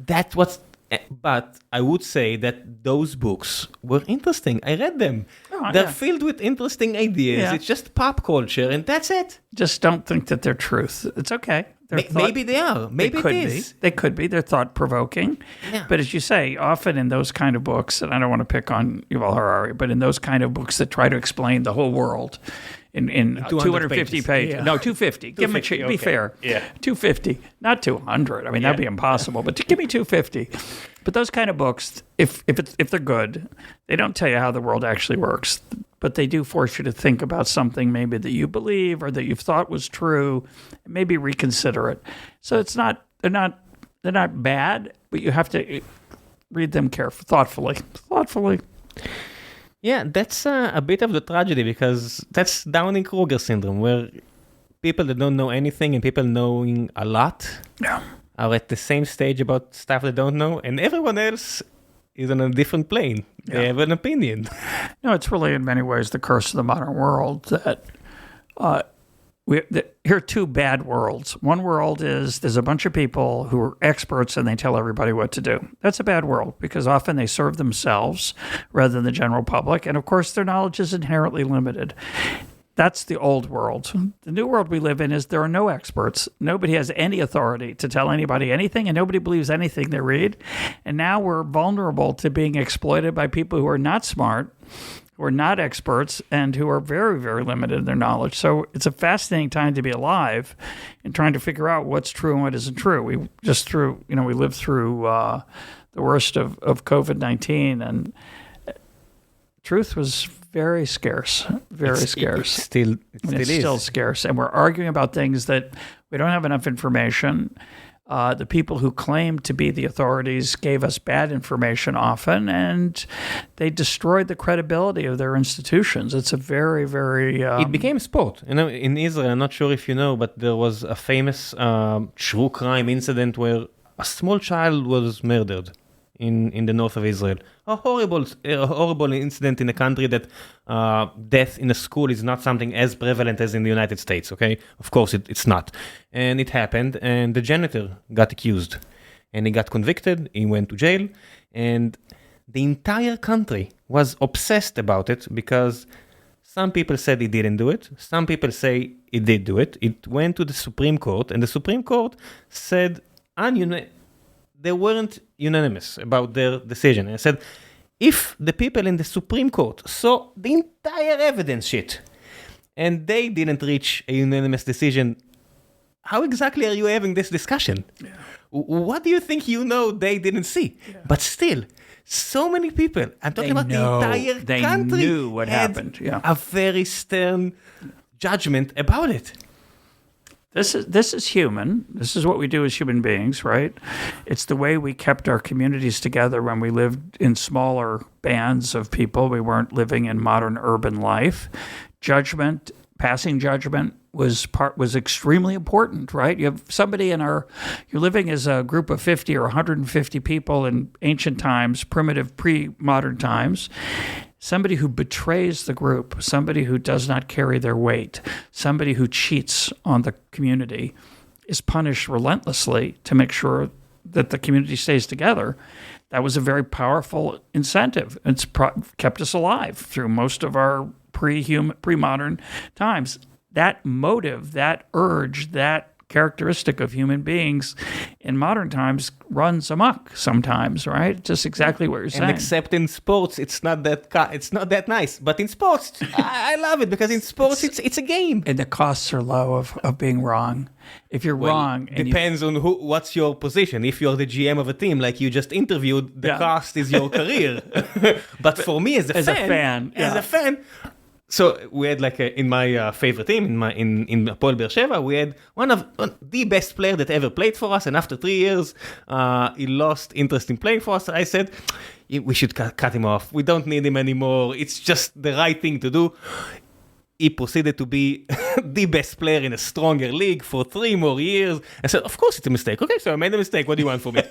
I would say that those books were interesting. I read them. Oh, They're yeah. filled with interesting ideas. Yeah. It's just pop culture, and that's it. Just don't think that they're truth. It's okay. Maybe they are. Maybe it is. They could be. They're thought-provoking. Yeah. But as you say, often in those kind of books, and I don't want to pick on Yuval Harari, but in those kind of books that try to explain the whole world in 250 pages. Yeah. No, 250. Give me, be fair. Yeah. 250, not 200. I mean, that'd be impossible, but give me 250. But those kind of books, if they're good, they don't tell you how the world actually works, but they do force you to think about something maybe that you believe or that you've thought was true, and maybe reconsider it. So they're not bad, but you have to read them thoughtfully. Yeah, that's a bit of the tragedy because that's Dunning-Kruger syndrome, where people that don't know anything and people knowing a lot are at the same stage about stuff they don't know, and everyone else is on a different plane. They have an opinion. No, it's really in many ways the curse of the modern world that here are two bad worlds. One world is there's a bunch of people who are experts and they tell everybody what to do. That's a bad world because often they serve themselves rather than the general public. And of course, their knowledge is inherently limited. That's the old world. The new world we live in is there are no experts. Nobody has any authority to tell anybody anything, and nobody believes anything they read. And now we're vulnerable to being exploited by people who are not smart, who are not experts, and who are very, very limited in their knowledge. So it's a fascinating time to be alive and trying to figure out what's true and what isn't true. We lived through the worst of COVID-19, and truth was very scarce, scarce. It still is. Still scarce. And we're arguing about things that we don't have enough information. The people who claim to be the authorities gave us bad information often, and they destroyed the credibility of their institutions. It's a very, very... It became sport. In Israel, I'm not sure if you know, but there was a famous true crime incident where a small child was murdered in the north of Israel. A horrible incident in a country that death in a school is not something as prevalent as in the United States, okay? Of course, it's not. And it happened, and the janitor got accused. And he got convicted, he went to jail, and the entire country was obsessed about it because some people said he didn't do it. Some people say he did do it. It went to the Supreme Court, and the Supreme Court said, they weren't unanimous about their decision. And I said, if the people in the Supreme Court saw the entire evidence sheet and they didn't reach a unanimous decision, how exactly are you having this discussion? Yeah. What do you think they didn't see? Yeah. But still, so many people, I'm talking about the entire country, they knew what happened. Yeah. A very stern judgment about it. This is human. This is what we do as human beings, right? It's the way we kept our communities together when we lived in smaller bands of people. We weren't living in modern urban life. Passing judgment was extremely important, right? You have somebody you're living as a group of 50 or 150 people in ancient times, primitive pre-modern times. Somebody who betrays the group, somebody who does not carry their weight, somebody who cheats on the community is punished relentlessly to make sure that the community stays together. That was a very powerful incentive. It's kept us alive through most of our pre-modern times. That motive, that urge, that characteristic of human beings in modern times runs amok sometimes, right? Just exactly what you're saying. And except in sports, it's not that nice. But in sports, I love it because in sports, it's a game. And the costs are low of being wrong. If you're wrong, it depends on what's your position. If you're the GM of a team, like you just interviewed, the cost is your career. But for me, as a fan. So we had in my favorite team, in Hapoel Be'er Sheva, we had one of the best player that ever played for us. And after 3 years, he lost interest in playing for us. I said, we should cut him off. We don't need him anymore. It's just the right thing to do. He proceeded to be the best player in a stronger league for 3 more years. I said, of course it's a mistake. Okay, so I made a mistake. What do you want from me?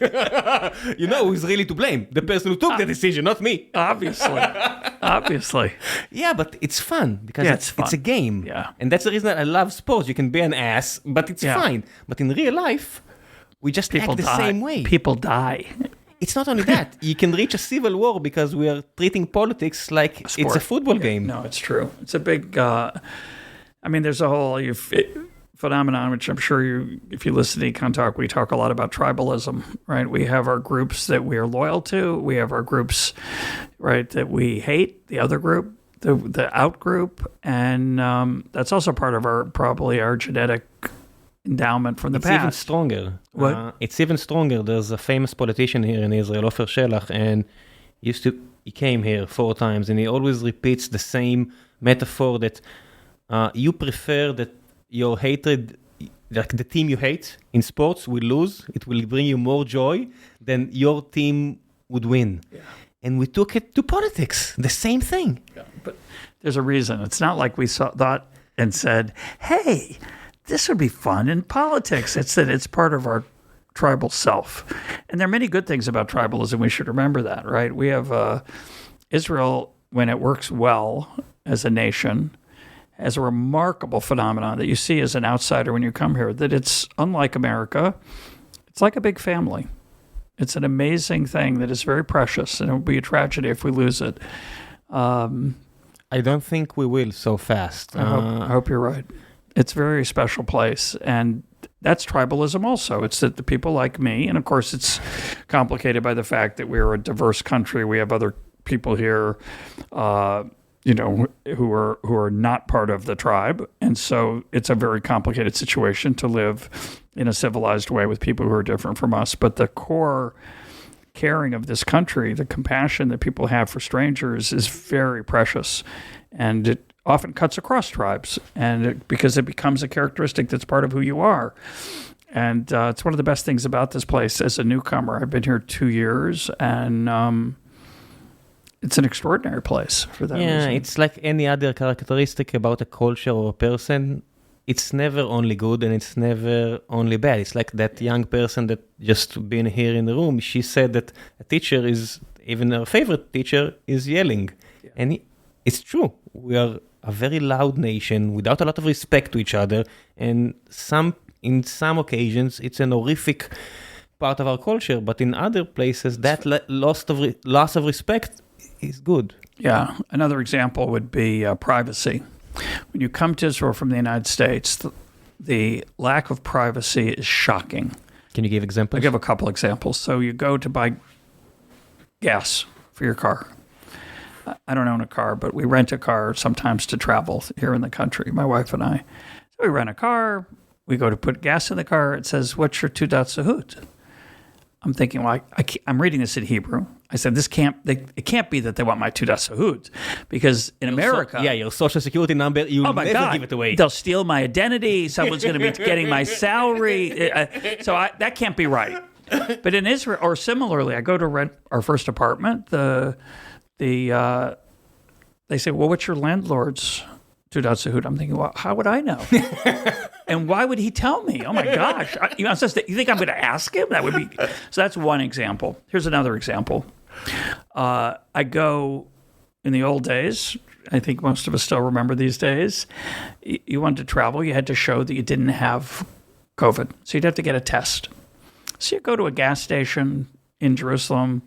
Who's really to blame? The person who took the decision, not me. Obviously. Yeah, but it's fun because it's a game. Yeah. And that's the reason that I love sports. You can be an ass, but it's fine. But in real life, we just act the same way. People die. It's not only that. You can reach a civil war because we are treating politics like it's a football game. No, it's true. It's a big, there's a whole phenomenon, which I'm sure if you listen to EconTalk, we talk a lot about tribalism, right? We have our groups that we are loyal to. We have our groups, right, that we hate, the other group, the out group. And that's also part of probably our genetic endowment from the past. It's even stronger. What? It's even stronger. There's a famous politician here in Israel, Ofer Shelach, and he came here 4 times, and he always repeats the same metaphor that you prefer that your hatred, like the team you hate in sports will lose. It will bring you more joy than your team would win. Yeah. And we took it to politics, the same thing. Yeah, but there's a reason. It's not like we thought and said, hey, this would be fun in politics. It's that it's part of our tribal self. And there are many good things about tribalism. We should remember that, right? We have Israel, when it works well as a nation, has a remarkable phenomenon that you see as an outsider when you come here, that it's unlike America. It's like a big family. It's an amazing thing that is very precious, and it would be a tragedy if we lose it. I don't think we will so fast. I hope you're right. It's a very special place, and that's tribalism also. It's that the people like me, and of course it's complicated by the fact that we're a diverse country. We have other people here, who are not part of the tribe. And so it's a very complicated situation to live in a civilized way with people who are different from us. But the core caring of this country, the compassion that people have for strangers is very precious. And it often cuts across tribes because it becomes a characteristic that's part of who you are. And it's one of the best things about this place as a newcomer. I've been here 2 years, and it's an extraordinary place for that reason. Yeah, it's like any other characteristic about a culture or a person. It's never only good and it's never only bad. It's like that young person that just been here in the room. She said that a teacher even her favorite teacher is yelling. Yeah. And it's true. We are a very loud nation without a lot of respect to each other. And in some occasions, it's an horrific part of our culture. But in other places, that loss of respect is good. Yeah. Another example would be privacy. When you come to Israel from the United States, the lack of privacy is shocking. Can you give examples? I'll give a couple examples. So you go to buy gas for your car. I don't own a car, but we rent a car sometimes to travel here in the country, my wife and I. So we rent a car. We go to put gas in the car. It says, what's your Teudat Zehut? I'm thinking, well, I'm reading this in Hebrew. I said, it can't be that they want my Teudat Zehut, because in America... your social security number, you'll never give it away. They'll steal my identity. Someone's going to be getting my salary. So that can't be right. But in Israel, or similarly, I go to rent our first apartment. They say, well, what's your landlord's Teudat Zehut? I'm thinking, well, how would I know? And why would he tell me? Oh my gosh. You think I'm going to ask him? That would be... So that's one example. Here's another example. I go, in the old days, I think most of us still remember these days, you wanted to travel, you had to show that you didn't have COVID. So you'd have to get a test. So you go to a gas station in Jerusalem.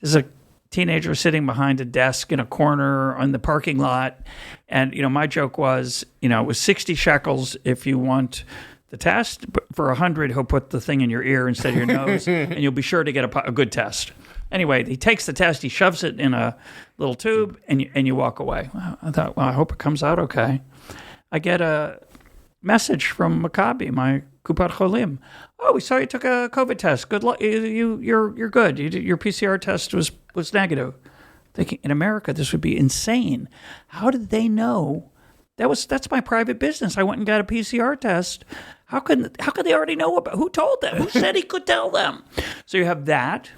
There's a teenager sitting behind a desk in a corner on the parking lot. And, my joke was, it was 60 shekels if you want the test, but for 100, he'll put the thing in your ear instead of your nose, and you'll be sure to get a good test. Anyway, he takes the test, he shoves it in a little tube, and you walk away. I thought, well, I hope it comes out okay. I get a message from Maccabi, my Kupat Cholim. Oh, we saw you took a COVID test. Good luck. You're good. Your PCR test was negative. Thinking, in America, this would be insane. How did they know? That's my private business. I went and got a PCR test. How could they already know about? Who told them? Who said he could tell them? So you have that.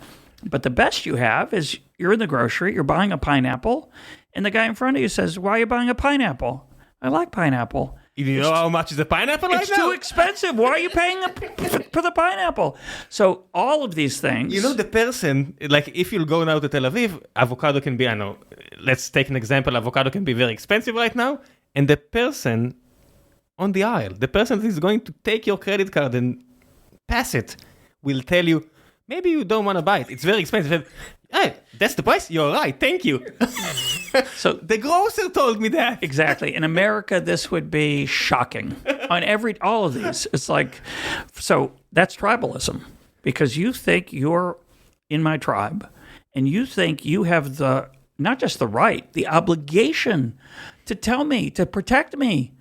But the best you have is you're in the grocery, you're buying a pineapple, and the guy in front of you says, why are you buying a pineapple? I like pineapple. You know how much is the pineapple right now? It's too expensive. Why are you paying for the pineapple? So all of these things... the person, like if you'll go now to Tel Aviv, avocado can be, let's take an example, avocado can be very expensive right now, and the person on the aisle, the person that is going to take your credit card and pass it, will tell you, maybe you don't want to buy it. It's very expensive. Hey, that's the price? You're right. Thank you. So the grocer told me that. Exactly. In America, this would be shocking. On all of these, it's like, so that's tribalism, because you think you're in my tribe, and you think you have not just the right, the obligation to tell me, to protect me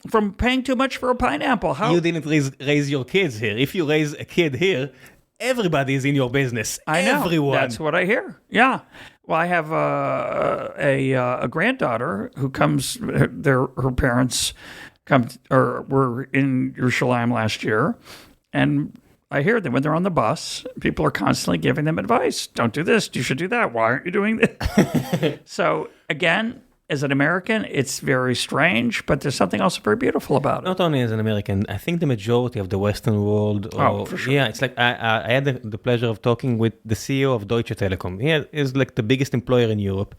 from paying too much for a pineapple. You didn't raise your kids here. If you raise a kid here, everybody is in your business. I know. Everyone. That's what I hear. Yeah. Well, I have a granddaughter who comes. Her parents were in Jerusalem last year, and I hear them when they're on the bus. People are constantly giving them advice. Don't do this. You should do that. Why aren't you doing this? So again, as an American, it's very strange, but there's something also very beautiful about it. Not only as an American, I think the majority of the Western world. For sure. Yeah, it's like I had the pleasure of talking with the CEO of Deutsche Telekom. He is like the biggest employer in Europe.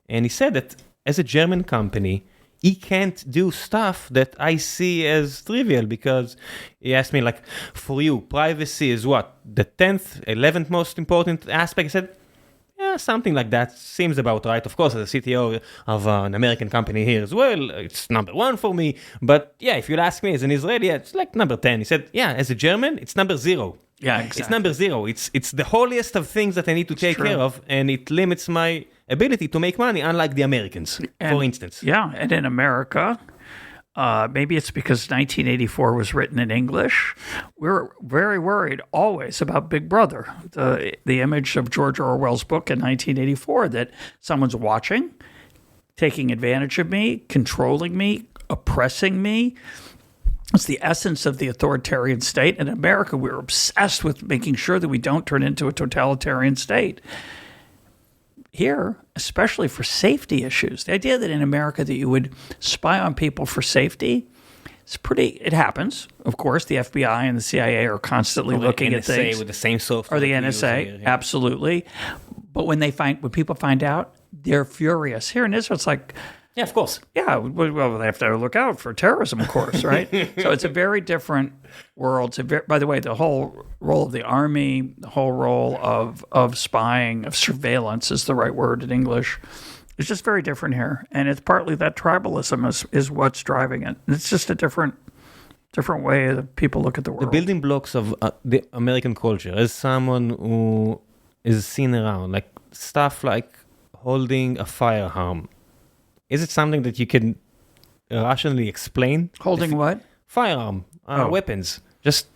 And he said that as a German company, he can't do stuff that I see as trivial, because he asked me, like, for you, privacy is what? The 10th, 11th most important aspect? I said, yeah, something like that seems about right. Of course, as a CTO of an American company here as well, it's number 1 for me. But yeah, if you'll ask me as an Israeli, it's like number 10. He said, yeah, as a German, it's number 0. Yeah, exactly. It's number 0. It's the holiest of things that I need to take care of, and it limits my ability to make money, unlike the Americans, for instance. Yeah, and in America, maybe it's because 1984 was written in English. We're very worried always about Big Brother, the image of George Orwell's book in 1984, that someone's watching, taking advantage of me, controlling me, oppressing me. It's the essence of the authoritarian state. In America, we're obsessed with making sure that we don't turn into a totalitarian state. Here, especially for safety issues, the idea that in America that you would spy on people for safety, it happens. Of course, the FBI and the CIA are constantly looking at things. With the same software. Or the NSA, absolutely. But when people find out, they're furious. Here in Israel, it's like, yeah, of course. Yeah, well, they have to look out for terrorism, of course, right? So it's a very different world. By the way, the whole role of the army, the whole role of spying, of surveillance is the right word in English. It's just very different here. And it's partly that tribalism is what's driving it. It's just a different way that people look at the world. The building blocks of the American culture, as someone who is seen around, like stuff like holding a firearm, is it something that you can rationally explain? Holding what? Firearm, weapons. Just,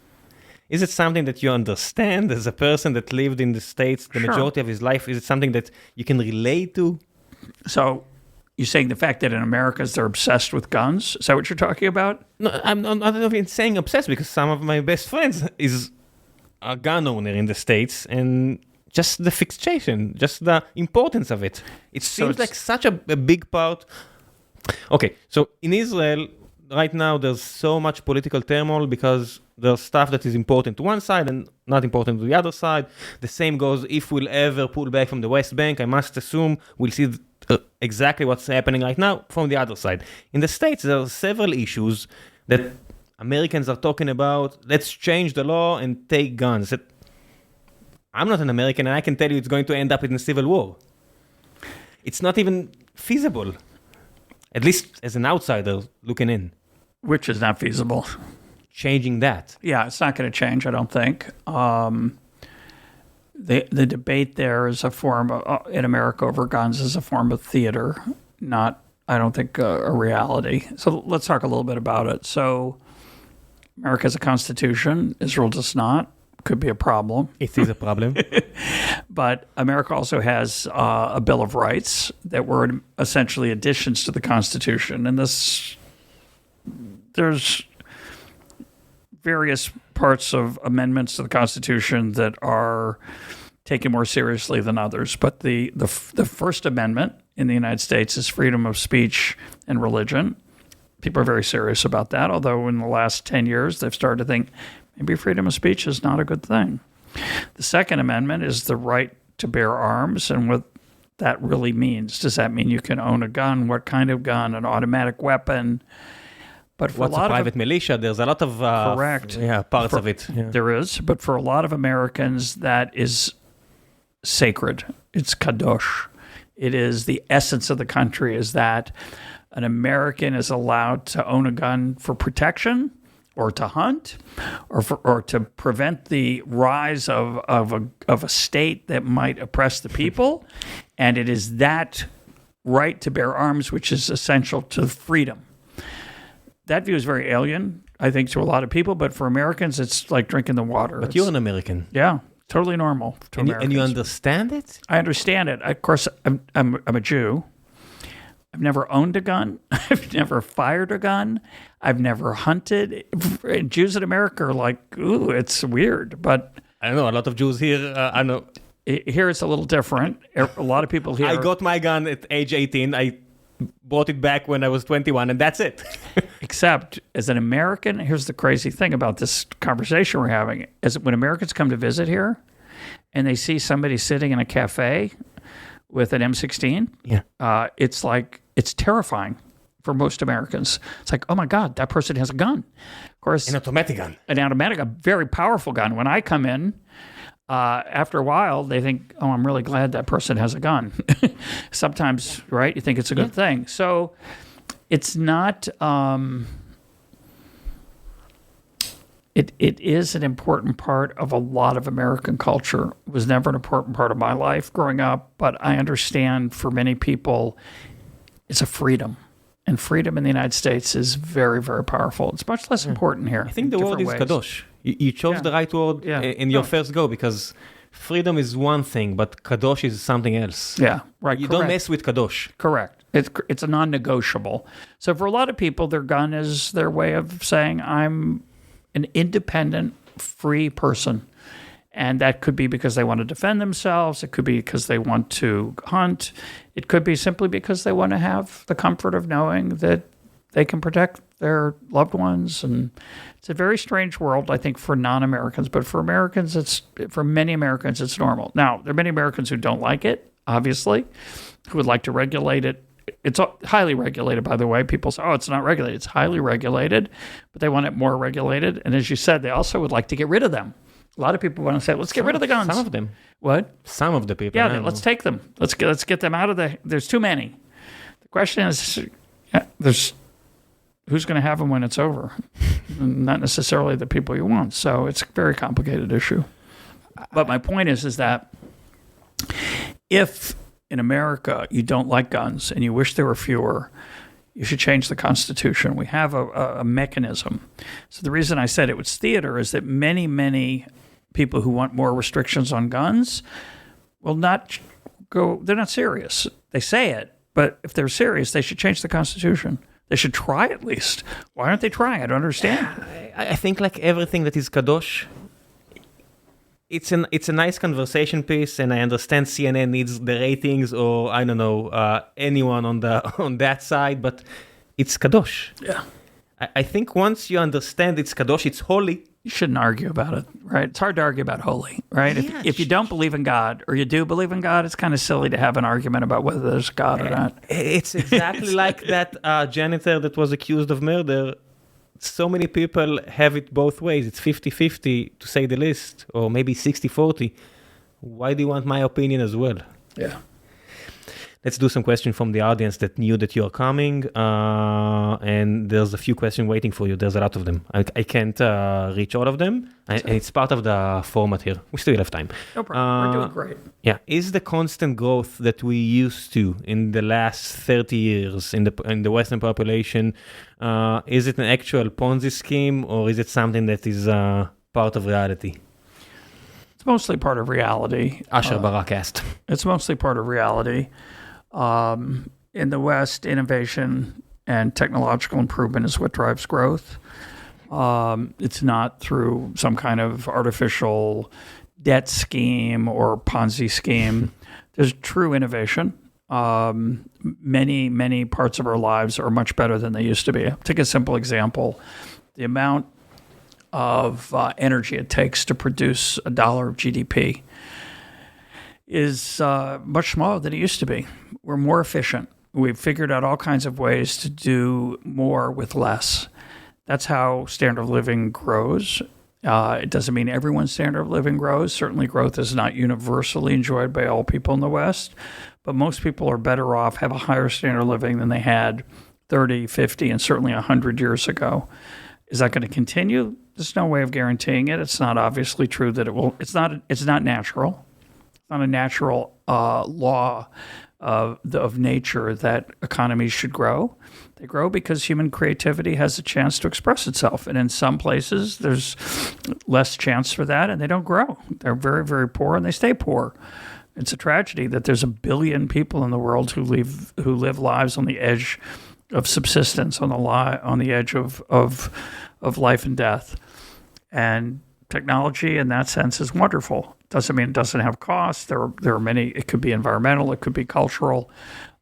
is it something that you understand as a person that lived in the States the majority of his life? Is it something that you can relate to? So you're saying the fact that in America they're obsessed with guns? Is that what you're talking about? No, I'm not even saying obsessed, because some of my best friends is a gun owner in the States, and just the fixation, just the importance of it. It seems like such a big part. Okay, so in Israel, right now, there's so much political turmoil because there's stuff that is important to one side and not important to the other side. The same goes if we'll ever pull back from the West Bank. I must assume we'll see exactly what's happening right now from the other side. In the States, there are several issues that Americans are talking about. Let's change the law and take guns. I'm not an American, and I can tell you it's going to end up in a civil war. It's not even feasible, at least as an outsider looking in. Which is not feasible. Changing that. Yeah, it's not going to change, I don't think. The debate there is a form of, in America over guns is a form of theater, not, I don't think, a reality. So let's talk a little bit about it. So America has a constitution. Israel does not. Could be a problem. It is a problem. But America also has a Bill of Rights that were essentially additions to the Constitution. And there's various parts of amendments to the Constitution that are taken more seriously than others. But the First Amendment in the United States is freedom of speech and religion. People are very serious about that, although in the last 10 years they've started to think maybe freedom of speech is not a good thing. The Second Amendment is the right to bear arms, and what that really means. Does that mean you can own a gun? What kind of gun? An automatic weapon? But for What's a lot private of militia? There's a lot of correct parts of it. Yeah. there is, but for a lot of Americans, that is sacred. It's kadosh. It is the essence of the country. Is that an American is allowed to own a gun for protection, or to hunt, or to prevent the rise of a state that might oppress the people, and it is that right to bear arms which is essential to freedom. That view is very alien, I think, to a lot of people, but for Americans, it's like drinking the water. But you're an American. Yeah, totally normal to Americans. And you understand it? I understand it. Of course, I'm a Jew. I've never owned a gun. I've never fired a gun. I've never hunted. Jews in America are like, ooh, it's weird. But I don't know. A lot of Jews here, I know. Here it's a little different. A lot of people here. I got my gun at age 18. I bought it back when I was 21, and that's it. Except, as an American, here's the crazy thing about this conversation we're having, is when Americans come to visit here and they see somebody sitting in a cafe with an M16, it's like, it's terrifying for most Americans. It's like, oh my God, that person has a gun. Of course, An automatic gun. A very powerful gun. When I come in, after a while, they think, oh, I'm really glad that person has a gun. Sometimes, right, you think it's a good thing. So it's not, it is an important part of a lot of American culture. It was never an important part of my life growing up, but I understand for many people, it's a freedom. And freedom in the United States is very, very powerful. It's much less important here. I think the word is kadosh. You chose the right word in your first go, because freedom is one thing, but kadosh is something else. Yeah, right. You don't mess with kadosh. Correct. It's a non-negotiable. So for a lot of people, their gun is their way of saying, I'm an independent, free person. And that could be because they want to defend themselves. It could be because they want to hunt. It could be simply because they want to have the comfort of knowing that they can protect their loved ones. And it's a very strange world, I think, for non-Americans. But for Americans, for many Americans, it's normal. Now, there are many Americans who don't like it, obviously, who would like to regulate it. It's highly regulated, by the way. People say, oh, it's not regulated. It's highly regulated, but they want it more regulated. And as you said, they also would like to get rid of them. A lot of people want to say, let's get rid of the guns. Some of them. What? Some of the people. Yeah, let's take them. Let's get them out of there's too many. The question is, who's going to have them when it's over? Not necessarily the people you want. So it's a very complicated issue. But my point is that if in America you don't like guns and you wish there were fewer, you should change the Constitution. We have a mechanism. So the reason I said it was theater is that many, many people who want more restrictions on guns will not go, they're not serious. They say it, but if they're serious, they should change the Constitution. They should try at least. Why aren't they trying? I don't understand. I think like everything that is kadosh, it's a nice conversation piece, and I understand CNN needs the ratings, or I don't know, anyone on that side, but it's kadosh. Yeah. I think once you understand it's kadosh, it's holy. You shouldn't argue about it, right? It's hard to argue about holy, right? Yeah, if you don't believe in God, or you do believe in God, it's kind of silly to have an argument about whether there's God or not. It's exactly like that janitor that was accused of murder. So many people have it both ways. It's 50-50 to say the least, or maybe 60-40. Why do you want my opinion as well? Yeah. Let's do some questions from the audience that knew that you are coming. And there's a few questions waiting for you. There's a lot of them. I can't reach all of them. And it's part of the format here. We still have time. No problem. We're doing great. Yeah. Is the constant growth that we used to in the last 30 years in the Western population, is it an actual Ponzi scheme, or is it something that is part of reality? It's mostly part of reality. Asher Barak asked. It's mostly part of reality. In the West, innovation and technological improvement is what drives growth. It's not through some kind of artificial debt scheme or Ponzi scheme. There's true innovation. Many, many parts of our lives are much better than they used to be. Take a simple example. The amount of energy it takes to produce $1 of GDP is much smaller than it used to be. We're more efficient. We've figured out all kinds of ways to do more with less. That's how standard of living grows. It doesn't mean everyone's standard of living grows. Certainly growth is not universally enjoyed by all people in the West, but most people are better off, have a higher standard of living than they had 30, 50, and certainly 100 years ago. Is that going to continue? There's no way of guaranteeing it. It's not obviously true that it will. It's not natural. It's not a natural law of nature that economies should grow. They grow because human creativity has a chance to express itself. And in some places, there's less chance for that, and they don't grow. They're very, very poor, and they stay poor. It's a tragedy that there's 1 billion people in the world who live lives on the edge of subsistence, on the edge of life and death. And technology, in that sense, is wonderful. Doesn't mean it doesn't have costs. There are many. It could be environmental. It could be cultural.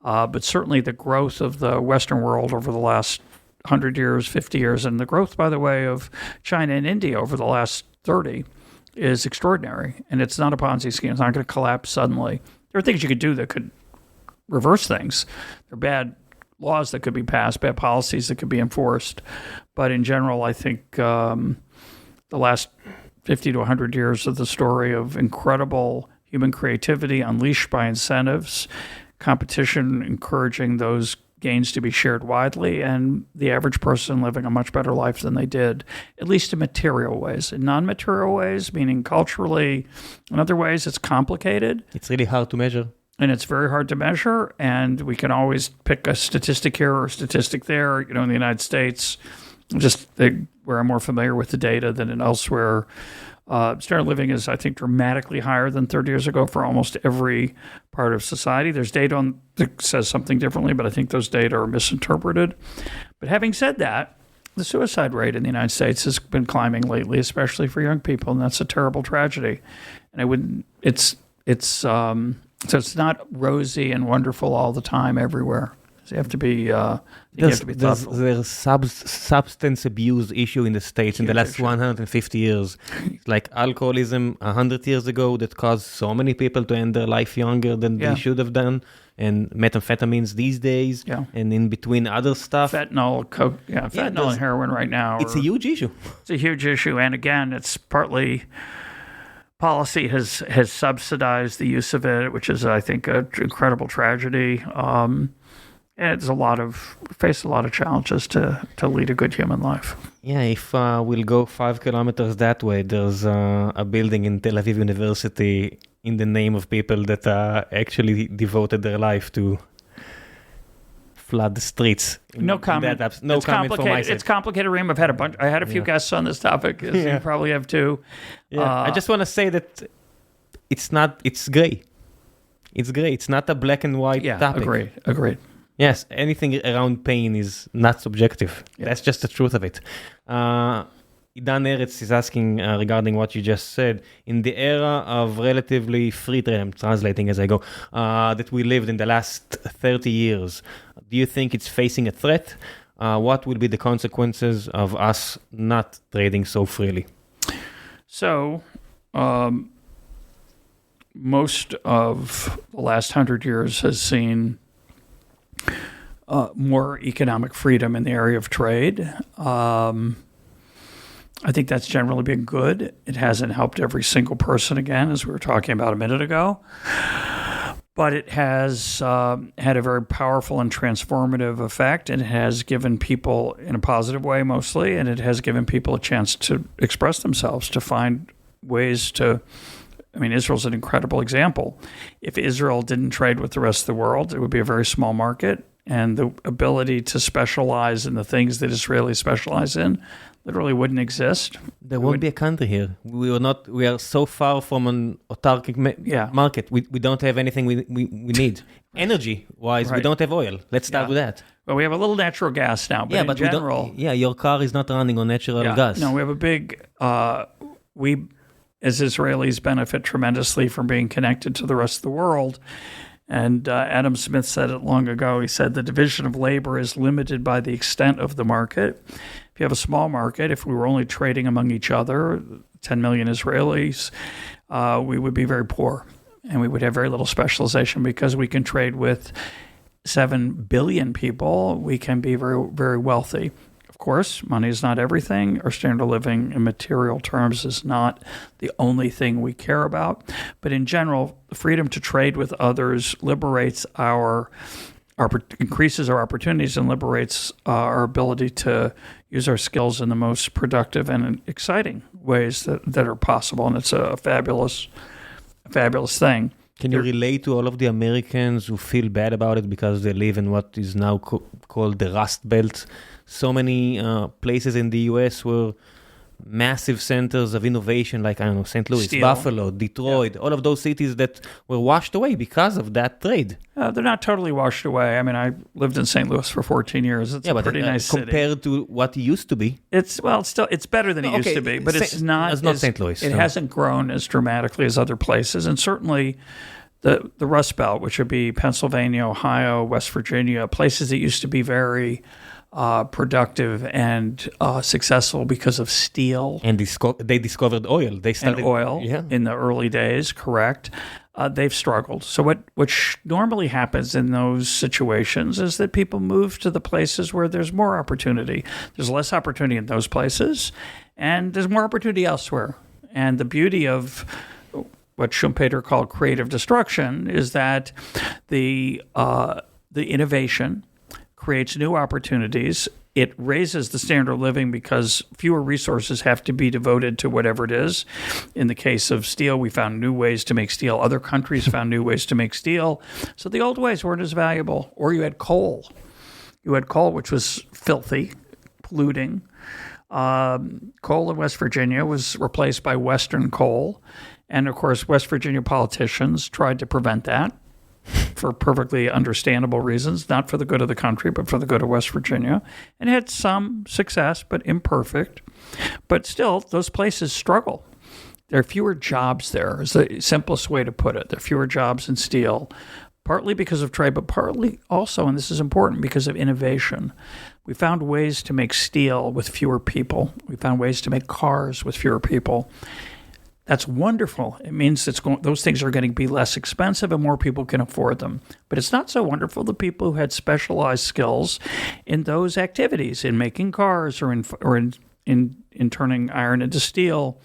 But certainly the growth of the Western world over the last 100 years, 50 years, and the growth, by the way, of China and India over the last 30 is extraordinary. And it's not a Ponzi scheme. It's not going to collapse suddenly. There are things you could do that could reverse things. There are bad laws that could be passed, bad policies that could be enforced. But in general, I think the last 50 to 100 years of the story of incredible human creativity unleashed by incentives, competition encouraging those gains to be shared widely, and the average person living a much better life than they did, at least in material ways. In non-material ways, meaning culturally, in other ways, it's complicated. It's really hard to measure. And it's very hard to measure, and we can always pick a statistic here or a statistic there. In the United States, where I'm more familiar with the data than in elsewhere, standard of living is, I think, dramatically higher than 30 years ago for almost every part of society. There's data that says something differently, but I think those data are misinterpreted. But having said that, the suicide rate in the United States has been climbing lately, especially for young people, and that's a terrible tragedy. And so it's not rosy and wonderful all the time everywhere. So you have to be thoughtful. There's substance abuse issue in the States in the last 150 years. Like alcoholism 100 years ago that caused so many people to end their life younger than they should have done. And methamphetamines these days, and in between other stuff. Fentanyl, coke, fentanyl and heroin right now. It's a huge issue. It's a huge issue. And again, it's partly policy has subsidized the use of it, which is, I think, an incredible tragedy. And it's face a lot of challenges to lead a good human life. Yeah, if we'll go 5 kilometers that way, there's a building in Tel Aviv University in the name of people that actually devoted their life to flood the streets. No comment. No comment from my side. It's complicated, Reem. I had a few guests on this topic, as you probably have too. Yeah. I just want to say that it's gray. It's gray. It's not a black and white topic. Agreed. Yes, anything around pain is not subjective. Yeah. That's just the truth of it. Idan Eretz is asking regarding what you just said. In the era of relatively free trade, I'm translating as I go, that we lived in the last 30 years, do you think it's facing a threat? What will be the consequences of us not trading so freely? So, most of the last 100 years has seen more economic freedom in the area of trade. I think that's generally been good. It hasn't helped every single person, again, as we were talking about a minute ago. But it has had a very powerful and transformative effect. It has given people, in a positive way mostly, and it has given people a chance to express themselves, to find ways to... Israel's an incredible example. If Israel didn't trade with the rest of the world, it would be a very small market. And the ability to specialize in the things that Israelis specialize in literally wouldn't exist. There won't be a country here. We are so far from an autarkic market. We don't have anything we need. Energy-wise, we don't have oil. Let's start with that. Well, we have a little natural gas now, but in general... your car is not running on natural gas. No, we have a big... we, as Israelis, benefit tremendously from being connected to the rest of the world. And Adam Smith said it long ago. He said the division of labor is limited by the extent of the market. If you have a small market, if we were only trading among each other, 10 million Israelis, we would be very poor. And we would have very little specialization because we can trade with 7 billion people, we can be very, very wealthy. Of course, money is not everything. Our standard of living in material terms is not the only thing we care about. But in general, the freedom to trade with others liberates increases our opportunities and liberates our ability to use our skills in the most productive and exciting ways that are possible. And it's a fabulous thing. Can you relate to all of the Americans who feel bad about it because they live in what is now called the Rust Belt? So many places in the U.S. were massive centers of innovation, like, I don't know, St. Louis, Steel. Buffalo, Detroit, all of those cities that were washed away because of that trade. They're not totally washed away. I mean, I lived in St. Louis for 14 years. It's a pretty nice city. Compared to what it used to be. It's better than it used to be, but it's not St. Louis. It hasn't grown as dramatically as other places. And certainly the Rust Belt, which would be Pennsylvania, Ohio, West Virginia, places that used to be very productive and successful because of steel. And they discovered oil. They started oil in the early days, correct. They've struggled. So what normally happens in those situations is that people move to the places where there's more opportunity. There's less opportunity in those places, and there's more opportunity elsewhere. And the beauty of what Schumpeter called creative destruction is that the innovation creates new opportunities. It raises the standard of living because fewer resources have to be devoted to whatever it is. In the case of steel, we found new ways to make steel. Other countries found new ways to make steel. So the old ways weren't as valuable. Or you had coal. Which was filthy, polluting. Coal in West Virginia was replaced by Western coal. And, of course, West Virginia politicians tried to prevent that, for perfectly understandable reasons, not for the good of the country, but for the good of West Virginia, and had some success, but imperfect. But still, those places struggle. There are fewer jobs there, is the simplest way to put it. There are fewer jobs in steel, partly because of trade, but partly also, and this is important, because of innovation. We found ways to make steel with fewer people. We found ways to make cars with fewer people. That's wonderful. It means those things are going to be less expensive and more people can afford them. But it's not so wonderful the people who had specialized skills in those activities, in making cars or in turning iron into steel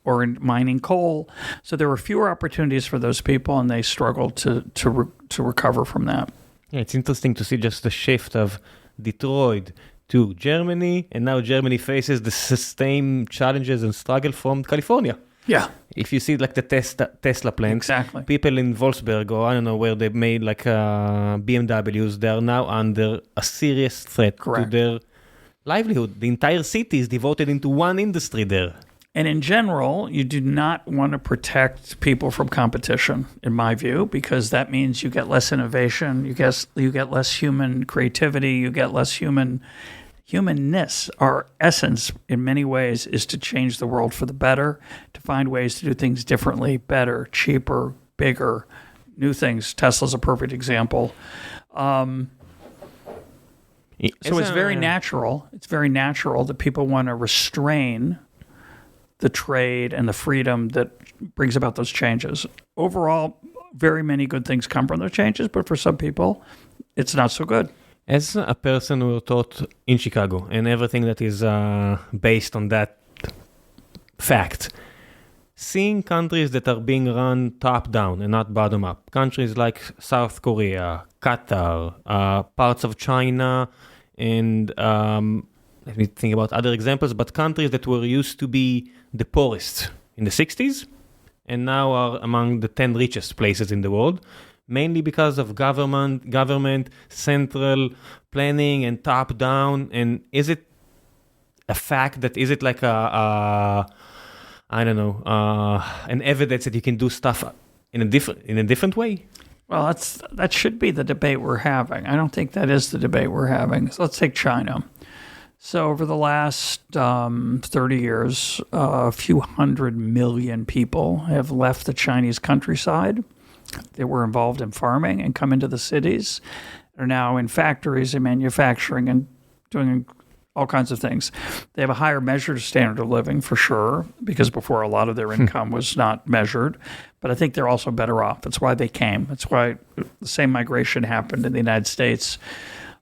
or in mining coal. So there were fewer opportunities for those people, and they struggled to recover from that. Yeah, it's interesting to see just the shift of Detroit to Germany, and now Germany faces the same challenges and struggle from California. Yeah. If you see like the Tesla plants, exactly. People in Wolfsburg or I don't know where they made like BMWs, they are now under a serious threat Correct. to their livelihood. The entire city is devoted into one industry there. And in general, you do not want to protect people from competition, in my view, because that means you get less innovation, you get less human creativity, you get less humanness. Our essence, in many ways, is to change the world for the better, to find ways to do things differently, better, cheaper, bigger, new things. Tesla's a perfect example. So it's very natural. It's very natural that people want to restrain the trade and the freedom that brings about those changes. Overall, very many good things come from those changes, but for some people, it's not so good. As a person who taught in Chicago and everything that is based on that fact, seeing countries that are being run top down and not bottom up, countries like South Korea, Qatar, parts of China, and let me think about other examples, but countries that were used to be the poorest in the 60s and now are among the 10 richest places in the world, mainly because of government, central planning and top down. And is it a fact that, is it like an evidence that you can do stuff in a different way? Well, that should be the debate we're having. I don't think that is the debate we're having. So let's take China. So over the last 30 years, a few 100 million people have left the Chinese countryside. They were involved in farming and come into the cities, are now in factories and manufacturing and doing all kinds of things. They have a higher measured standard of living for sure, because before a lot of their income was not measured. But I think they're also better off. That's why they came. That's why the same migration happened in the United States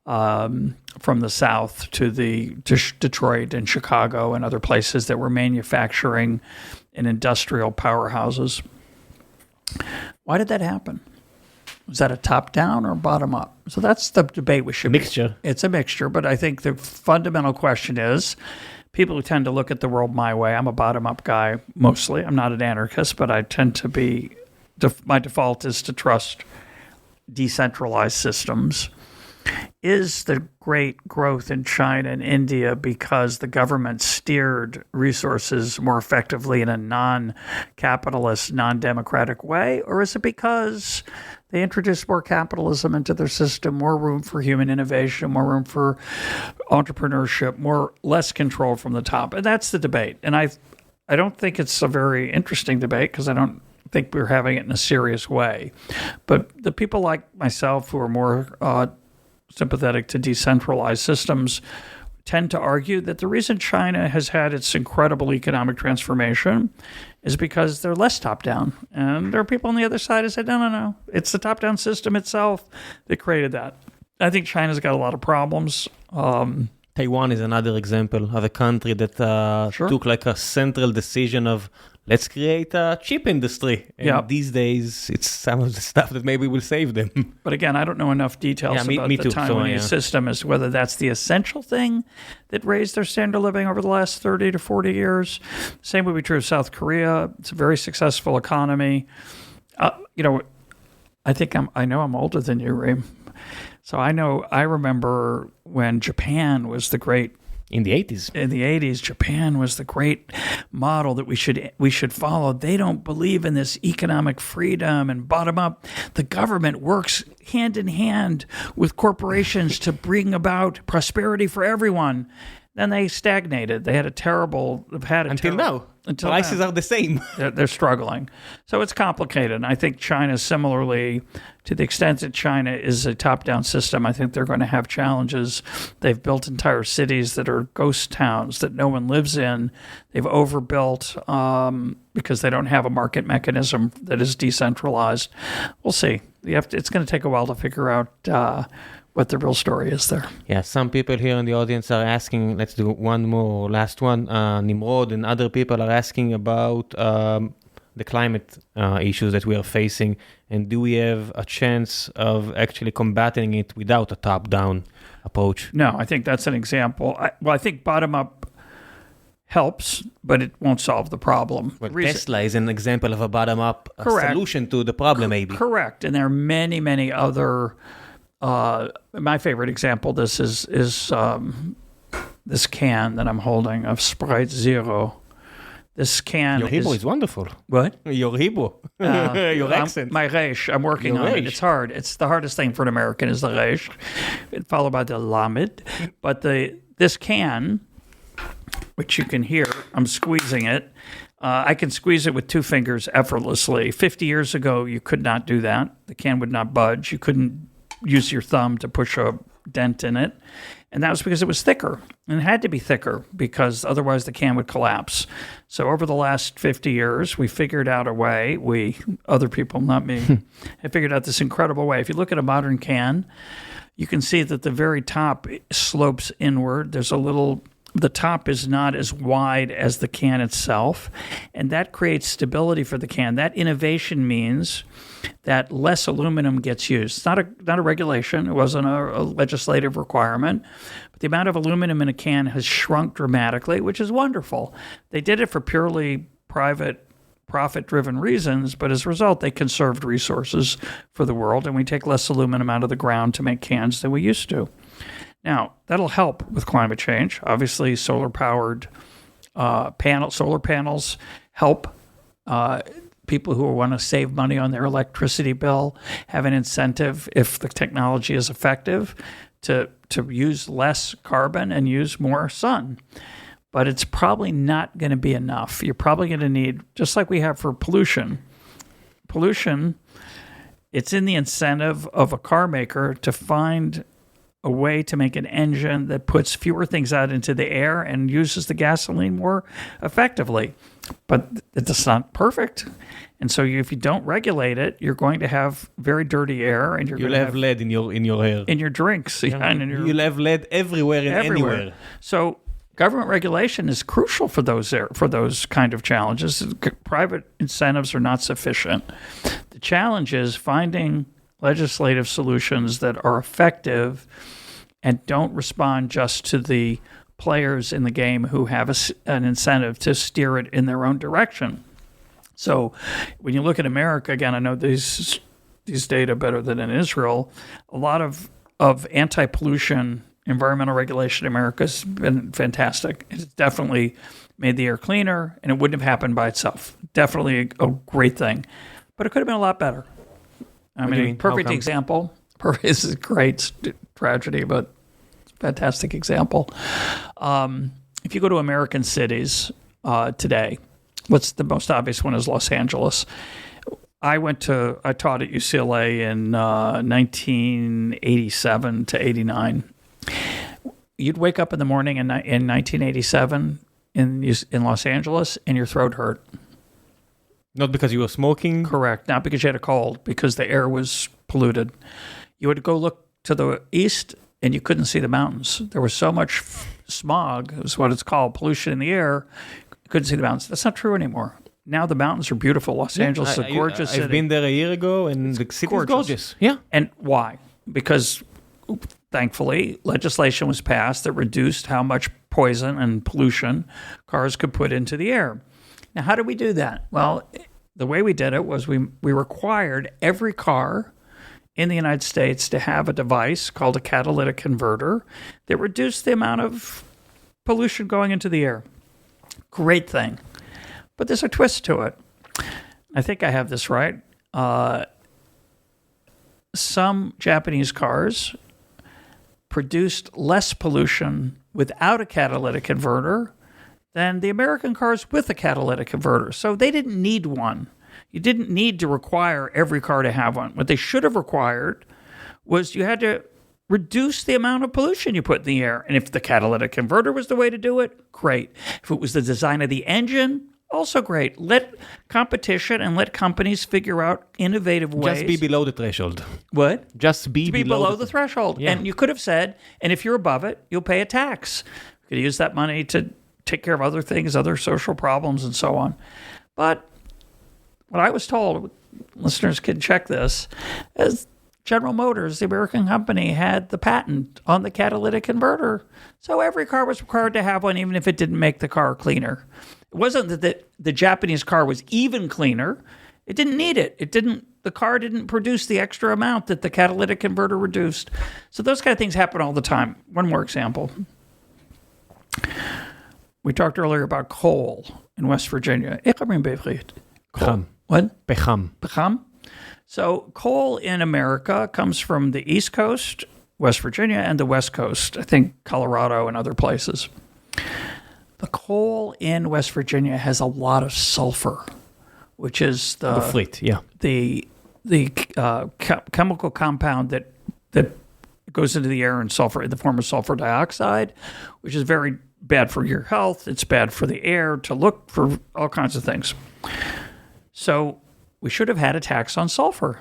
from the South to Detroit and Chicago and other places that were manufacturing and industrial powerhouses. Why did that happen? Was that a top-down or bottom-up? So that's the debate we should Mixture. It's a mixture, but I think the fundamental question is, people who tend to look at the world my way, I'm a bottom-up guy mostly. I'm not an anarchist, but I tend to be, my default is to trust decentralized systems. Is the great growth in China and India because the government steered resources more effectively in a non-capitalist, non-democratic way? Or is it because they introduced more capitalism into their system, more room for human innovation, more room for entrepreneurship, less control from the top? And that's the debate. And I don't think it's a very interesting debate, because I don't think we're having it in a serious way. But the people like myself who are more sympathetic to decentralized systems tend to argue that the reason China has had its incredible economic transformation is because they're less top-down. And there are people on the other side who said, no. It's the top-down system itself that created that. I think China's got a lot of problems. Taiwan is another example of a country that took like a central decision of, let's create a chip industry. And these days, it's some of the stuff that maybe will save them. But again, I don't know enough details about the Taiwanese system as to whether that's the essential thing that raised their standard of living over the last 30 to 40 years. Same would be true of South Korea. It's a very successful economy. I know I'm older than you, Reem. So I remember when Japan was the great. In the 80s. In the 80s, Japan was the great model that we should follow. They don't believe in this economic freedom and bottom up. The government works hand in hand with corporations to bring about prosperity for everyone. Then they stagnated. They had until now. Prices are the same. They're struggling. So it's complicated. And I think China similarly, to the extent that China is a top-down system, I think they're going to have challenges. They've built entire cities that are ghost towns that no one lives in. They've overbuilt because they don't have a market mechanism that is decentralized. We'll see. It's going to take a while to figure out what the real story is there. Yeah, some people here in the audience are asking, let's do one more, last one. Nimrod and other people are asking about the climate issues that we are facing, and do we have a chance of actually combating it without a top-down approach? No, I think that's an example. I think bottom-up helps, but it won't solve the problem. Well, Tesla is an example of a bottom-up solution to the problem, maybe. Correct, and there are many, many other. My favorite example, this is this can that I'm holding of Sprite Zero. This can Your Hebrew is wonderful. What? Your Hebrew. Your accent. My Resh. I'm working on it. It's hard. It's the hardest thing for an American is the Resh, followed by the Lamed. But this can, which you can hear, I'm squeezing it. I can squeeze it with two fingers effortlessly. 50 years ago, you could not do that. The can would not budge. You couldn't use your thumb to push a dent in it. And that was because it was thicker. And it had to be thicker because otherwise the can would collapse. So over the last 50 years, we figured out a way, other people, not me, have figured out this incredible way. If you look at a modern can, you can see that the very top slopes inward. The top is not as wide as the can itself, and that creates stability for the can. That innovation means that less aluminum gets used. It's not a regulation. It wasn't a legislative requirement. But the amount of aluminum in a can has shrunk dramatically, which is wonderful. They did it for purely private, profit-driven reasons, but as a result, they conserved resources for the world, and we take less aluminum out of the ground to make cans than we used to. Now, that'll help with climate change. Obviously, solar-powered solar panels help people who want to save money on their electricity bill have an incentive, if the technology is effective, to use less carbon and use more sun. But it's probably not going to be enough. You're probably going to need, just like we have for pollution, it's in the incentive of a car maker to find a way to make an engine that puts fewer things out into the air and uses the gasoline more effectively. But it's not perfect. And so if you don't regulate it, you're going to have very dirty air, and you'll have lead in your hair, in your drinks. You'll have lead everywhere and anywhere. So government regulation is crucial for those kind of challenges. Private incentives are not sufficient. The challenge is finding legislative solutions that are effective and don't respond just to the players in the game who have an incentive to steer it in their own direction. So when you look at America, again, I know these data better than in Israel, a lot of anti-pollution environmental regulation in America has been fantastic. It's definitely made the air cleaner, and it wouldn't have happened by itself. Definitely a great thing. But it could have been a lot better. I mean, perfect example. This is a great tragedy, but fantastic example. If you go to American cities today, what's the most obvious one is Los Angeles. I taught at UCLA in 1987 to 89. You'd wake up in the morning in 1987 in Los Angeles and your throat hurt. Not because you were smoking? Correct. Not because you had a cold, because the air was polluted. You would go look to the east and you couldn't see the mountains. There was so much smog, is what it's called, pollution in the air, you couldn't see the mountains. That's not true anymore. Now the mountains are beautiful. Los Angeles is a gorgeous city. I've been there a year ago, and the city is gorgeous. Yeah. And why? Because thankfully, legislation was passed that reduced how much poison and pollution cars could put into the air. Now, how did we do that? Well, the way we did it was we required every car in the United States to have a device called a catalytic converter that reduced the amount of pollution going into the air. Great thing. But there's a twist to it. I think I have this right. Some Japanese cars produced less pollution without a catalytic converter than the American cars with a catalytic converter. So they didn't need one. You didn't need to require every car to have one. What they should have required was you had to reduce the amount of pollution you put in the air. And if the catalytic converter was the way to do it, great. If it was the design of the engine, also great. Let competition and let companies figure out innovative ways. Just be below the threshold. What? Just be below the threshold. Yeah. And you could have said, and if you're above it, you'll pay a tax. You could use that money to take care of other things, other social problems, and so on. But what I was told, listeners can check this, is General Motors, the American company, had the patent on the catalytic converter. So every car was required to have one, even if it didn't make the car cleaner. It wasn't that the Japanese car was even cleaner. It didn't need it. The car didn't produce the extra amount that the catalytic converter reduced. So those kind of things happen all the time. One more example. We talked earlier about coal in West Virginia. Pecham. What? Pecham. So coal in America comes from the East Coast, West Virginia, and the West Coast, I think Colorado and other places. The coal in West Virginia has a lot of sulfur, which is the chemical compound that goes into the air in the form of sulfur dioxide, which is very bad for your health. It's bad for the air, to look for all kinds of things. So we should have had a tax on sulfur.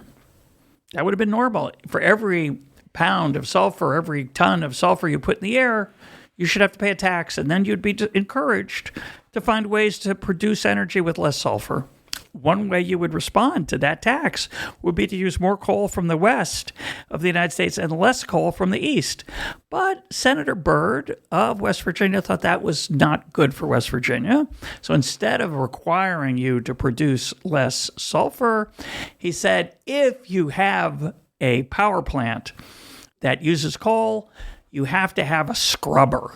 That would have been normal. For every pound of sulfur, every ton of sulfur you put in the air, you should have to pay a tax, and then you'd be encouraged to find ways to produce energy with less sulfur. One way you would respond to that tax would be to use more coal from the west of the United States and less coal from the east. But Senator Byrd of West Virginia thought that was not good for West Virginia. So instead of requiring you to produce less sulfur, he said, if you have a power plant that uses coal, you have to have a scrubber.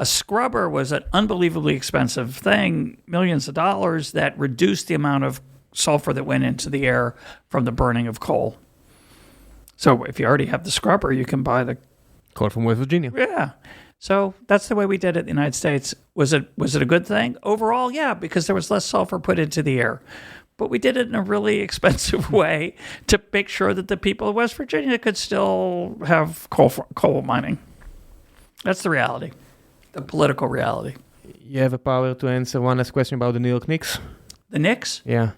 A scrubber was an unbelievably expensive thing, millions of dollars, that reduced the amount of sulfur that went into the air from the burning of coal. So if you already have the scrubber, you can buy the coal from West Virginia. Yeah. So that's the way we did it in the United States. Was it a good thing? Overall, yeah, because there was less sulfur put into the air. but we did it in a really expensive way to make sure that the people of West Virginia could still have coal mining. That's the reality, the political reality. You have a power to answer one last question about the New York Knicks? The Knicks? Yeah.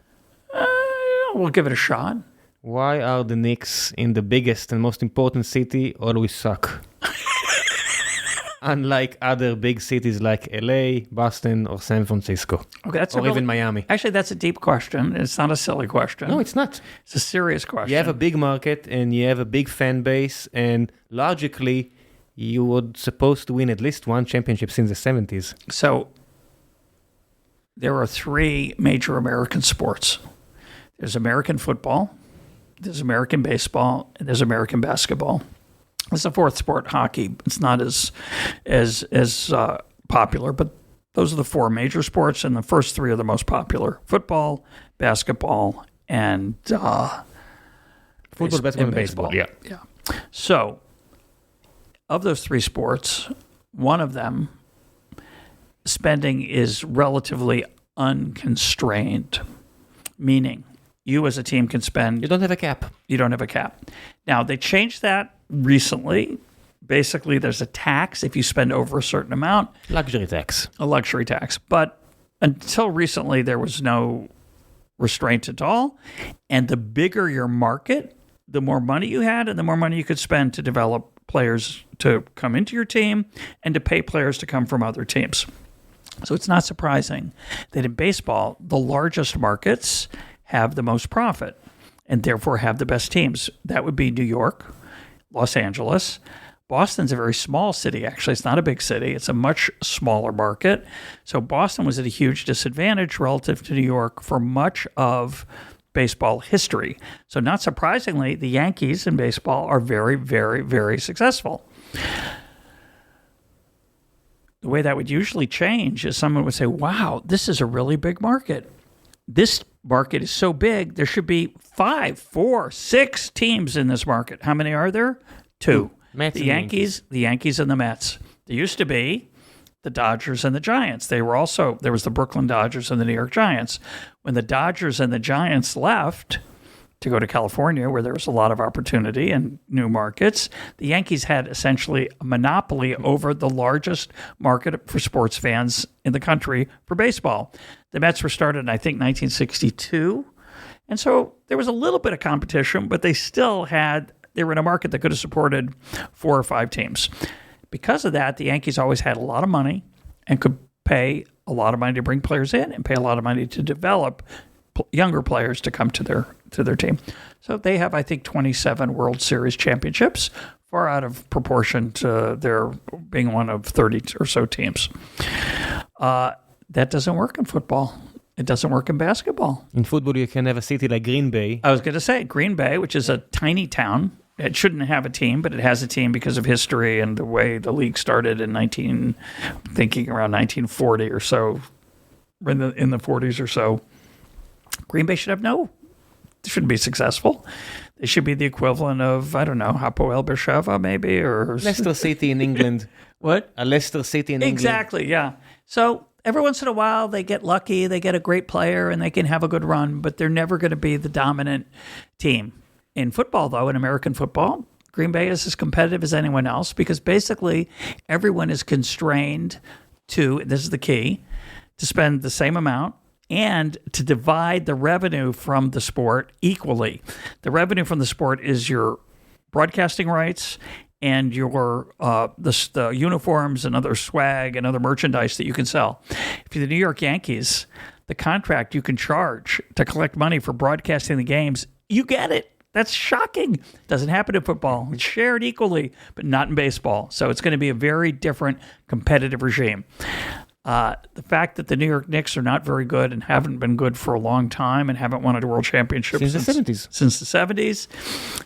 We'll give it a shot. Why are the Knicks in the biggest and most important city always suck? Unlike other big cities like LA, Boston, or San Francisco. Okay, or even Miami. Actually, that's a deep question. It's not a silly question. No, it's not. It's a serious question. You have a big market and you have a big fan base, and logically, you were supposed to win at least one championship since the 70s. So, there are three major American sports. There's American football, there's American baseball, and there's American basketball. There's a fourth sport, hockey. It's not as popular, but those are the four major sports, and the first three are the most popular: football, basketball, and football, basketball, and baseball. Yeah. So, of those three sports, one of them, spending is relatively unconstrained, meaning you as a team can spend. You don't have a cap. You don't have a cap. Now, they changed that recently. Basically, there's a tax if you spend over a certain amount. Luxury tax. A luxury tax. But until recently, there was no restraint at all. And the bigger your market, the more money you had and the more money you could spend to develop players to come into your team and to pay players to come from other teams. So it's not surprising that in baseball, the largest markets have the most profit and therefore have the best teams. That would be New York, Los Angeles. Boston's a very small city, actually. It's not a big city. It's a much smaller market. So Boston was at a huge disadvantage relative to New York for much of baseball history. So not surprisingly, the Yankees in baseball are very, very, very successful. The way that would usually change is someone would say, wow, this is a really big market. This market is so big, there should be 5, 4, 6 teams in this market. How many are there? 2. The Yankees and the Mets. There used to be the Dodgers and the Giants. There was the Brooklyn Dodgers and the New York Giants. When the Dodgers and the Giants left to go to California, where there was a lot of opportunity and new markets, the Yankees had essentially a monopoly over the largest market for sports fans in the country for baseball. The Mets were started in, I think, 1962. And so there was a little bit of competition, but they were in a market that could have supported 4 or 5 teams. Because of that, the Yankees always had a lot of money and could pay a lot of money to bring players in and pay a lot of money to develop younger players to come to their team. So they have, I think, 27 World Series championships, far out of proportion to their being one of 30 or so teams. That doesn't work in football. It doesn't work in basketball. In football, you can have a city like Green Bay. I was going to say Green Bay, which is a tiny town. It shouldn't have a team, but it has a team because of history and the way the league started in around 1940 or so, in the 40s or so. Green Bay should shouldn't be successful. They should be the equivalent of, I don't know, Hapoel Beersheva maybe, or Leicester City in England. What? A Leicester City in England. Exactly, yeah. So every once in a while, they get lucky, they get a great player, and they can have a good run, but they're never going to be the dominant team. In football, though, in American football, Green Bay is as competitive as anyone else because basically everyone is constrained to, this is the key, to spend the same amount and to divide the revenue from the sport equally. The revenue from the sport is your broadcasting rights and your the uniforms and other swag and other merchandise that you can sell. If you're the New York Yankees, the contract you can charge to collect money for broadcasting the games, you get it. That's shocking. Doesn't happen in football. It's shared equally, but not in baseball. So it's going to be a very different competitive regime. The fact that the New York Knicks are not very good and haven't been good for a long time and haven't won a world championship since the 70s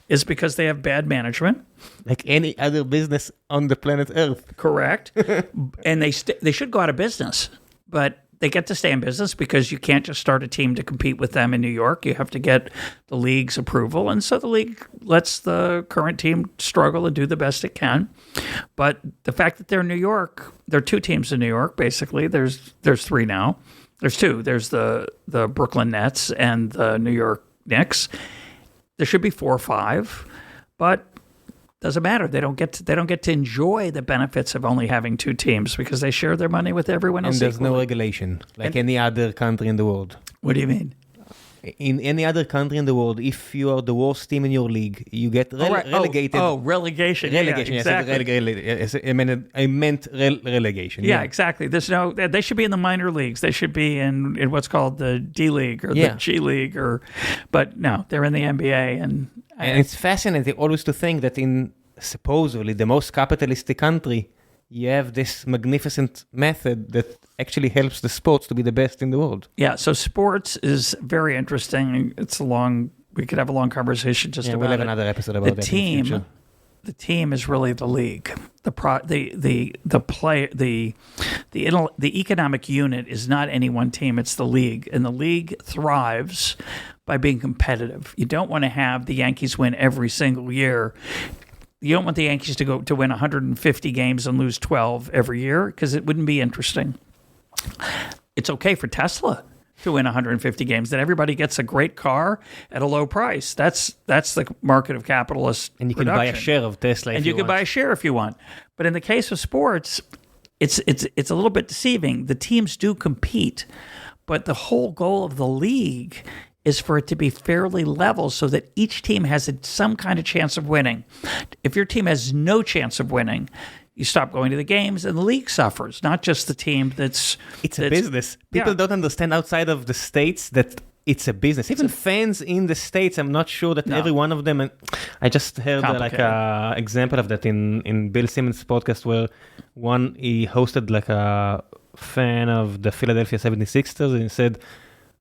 is because they have bad management. Like any other business on the planet Earth. Correct. And they should go out of business, but they get to stay in business because you can't just start a team to compete with them in New York. You have to get the league's approval. And so the league lets the current team struggle and do the best it can. But the fact that they're in New York, there are 2 teams in New York, basically. There's 3 now. There's two. There's the Brooklyn Nets and the New York Knicks. There should be 4 or 5, but doesn't matter. They don't get to enjoy the benefits of only having 2 teams because they share their money with everyone else. And there's equally. no regulation like any other country in the world. What do you mean? In any other country in the world, if you are the worst team in your league, you get relegated. Relegation. Relegation, yeah, exactly. I meant relegation. Yeah, exactly. They should be in the minor leagues. They should be in what's called the D League or the G League, but no, they're in the NBA. And it's fascinating always to think that in supposedly the most capitalistic country, you have this magnificent method that actually helps the sports to be the best in the world. Yeah, so sports is very interesting. We could have a long conversation just about we'll have it. Another episode about that in the future. The team is really the league. The economic unit is not any one team, it's the league. And the league thrives by being competitive. You don't want to have the Yankees win every single year. You don't want the Yankees to win 150 games and lose 12 every year because it wouldn't be interesting. It's okay for Tesla to win 150 games, that everybody gets a great car at a low price. That's the market of capitalist and you production. can buy a share of Tesla and you can buy a share if you want. But in the case of sports, it's a little bit deceiving. The teams do compete, but the whole goal of the league is for it to be fairly level so that each team has some kind of chance of winning. If your team has no chance of winning, you stop going to the games and the league suffers, not just the team that's... It's a business. People don't understand outside of the States that it's a business. Even fans in the States, I'm not sure that every one of them... I just heard an example of that in Bill Simmons' podcast where he hosted like a fan of the Philadelphia 76ers and he said,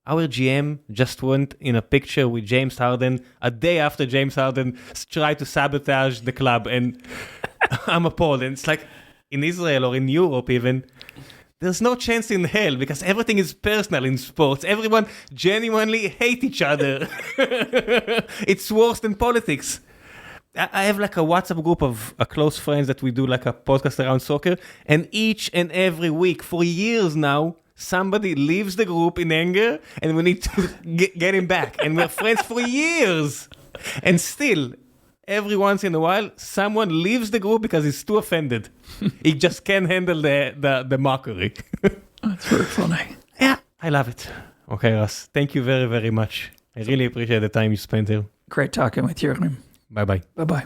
our GM just went in a picture with James Harden a day after James Harden tried to sabotage the club, and I'm appalled. And it's like in Israel or in Europe even, there's no chance in hell because everything is personal in sports. Everyone genuinely hate each other. It's worse than politics. I have like a WhatsApp group of close friends that we do like a podcast around soccer, and each and every week for years now, somebody leaves the group in anger and we need to get him back. And we're friends for years. And still, every once in a while, someone leaves the group because he's too offended. He just can't handle the mockery. That's very funny. Yeah, I love it. Okay, Russ, thank you very, very much. I really appreciate the time you spent here. Great talking with you. Bye-bye. Bye-bye.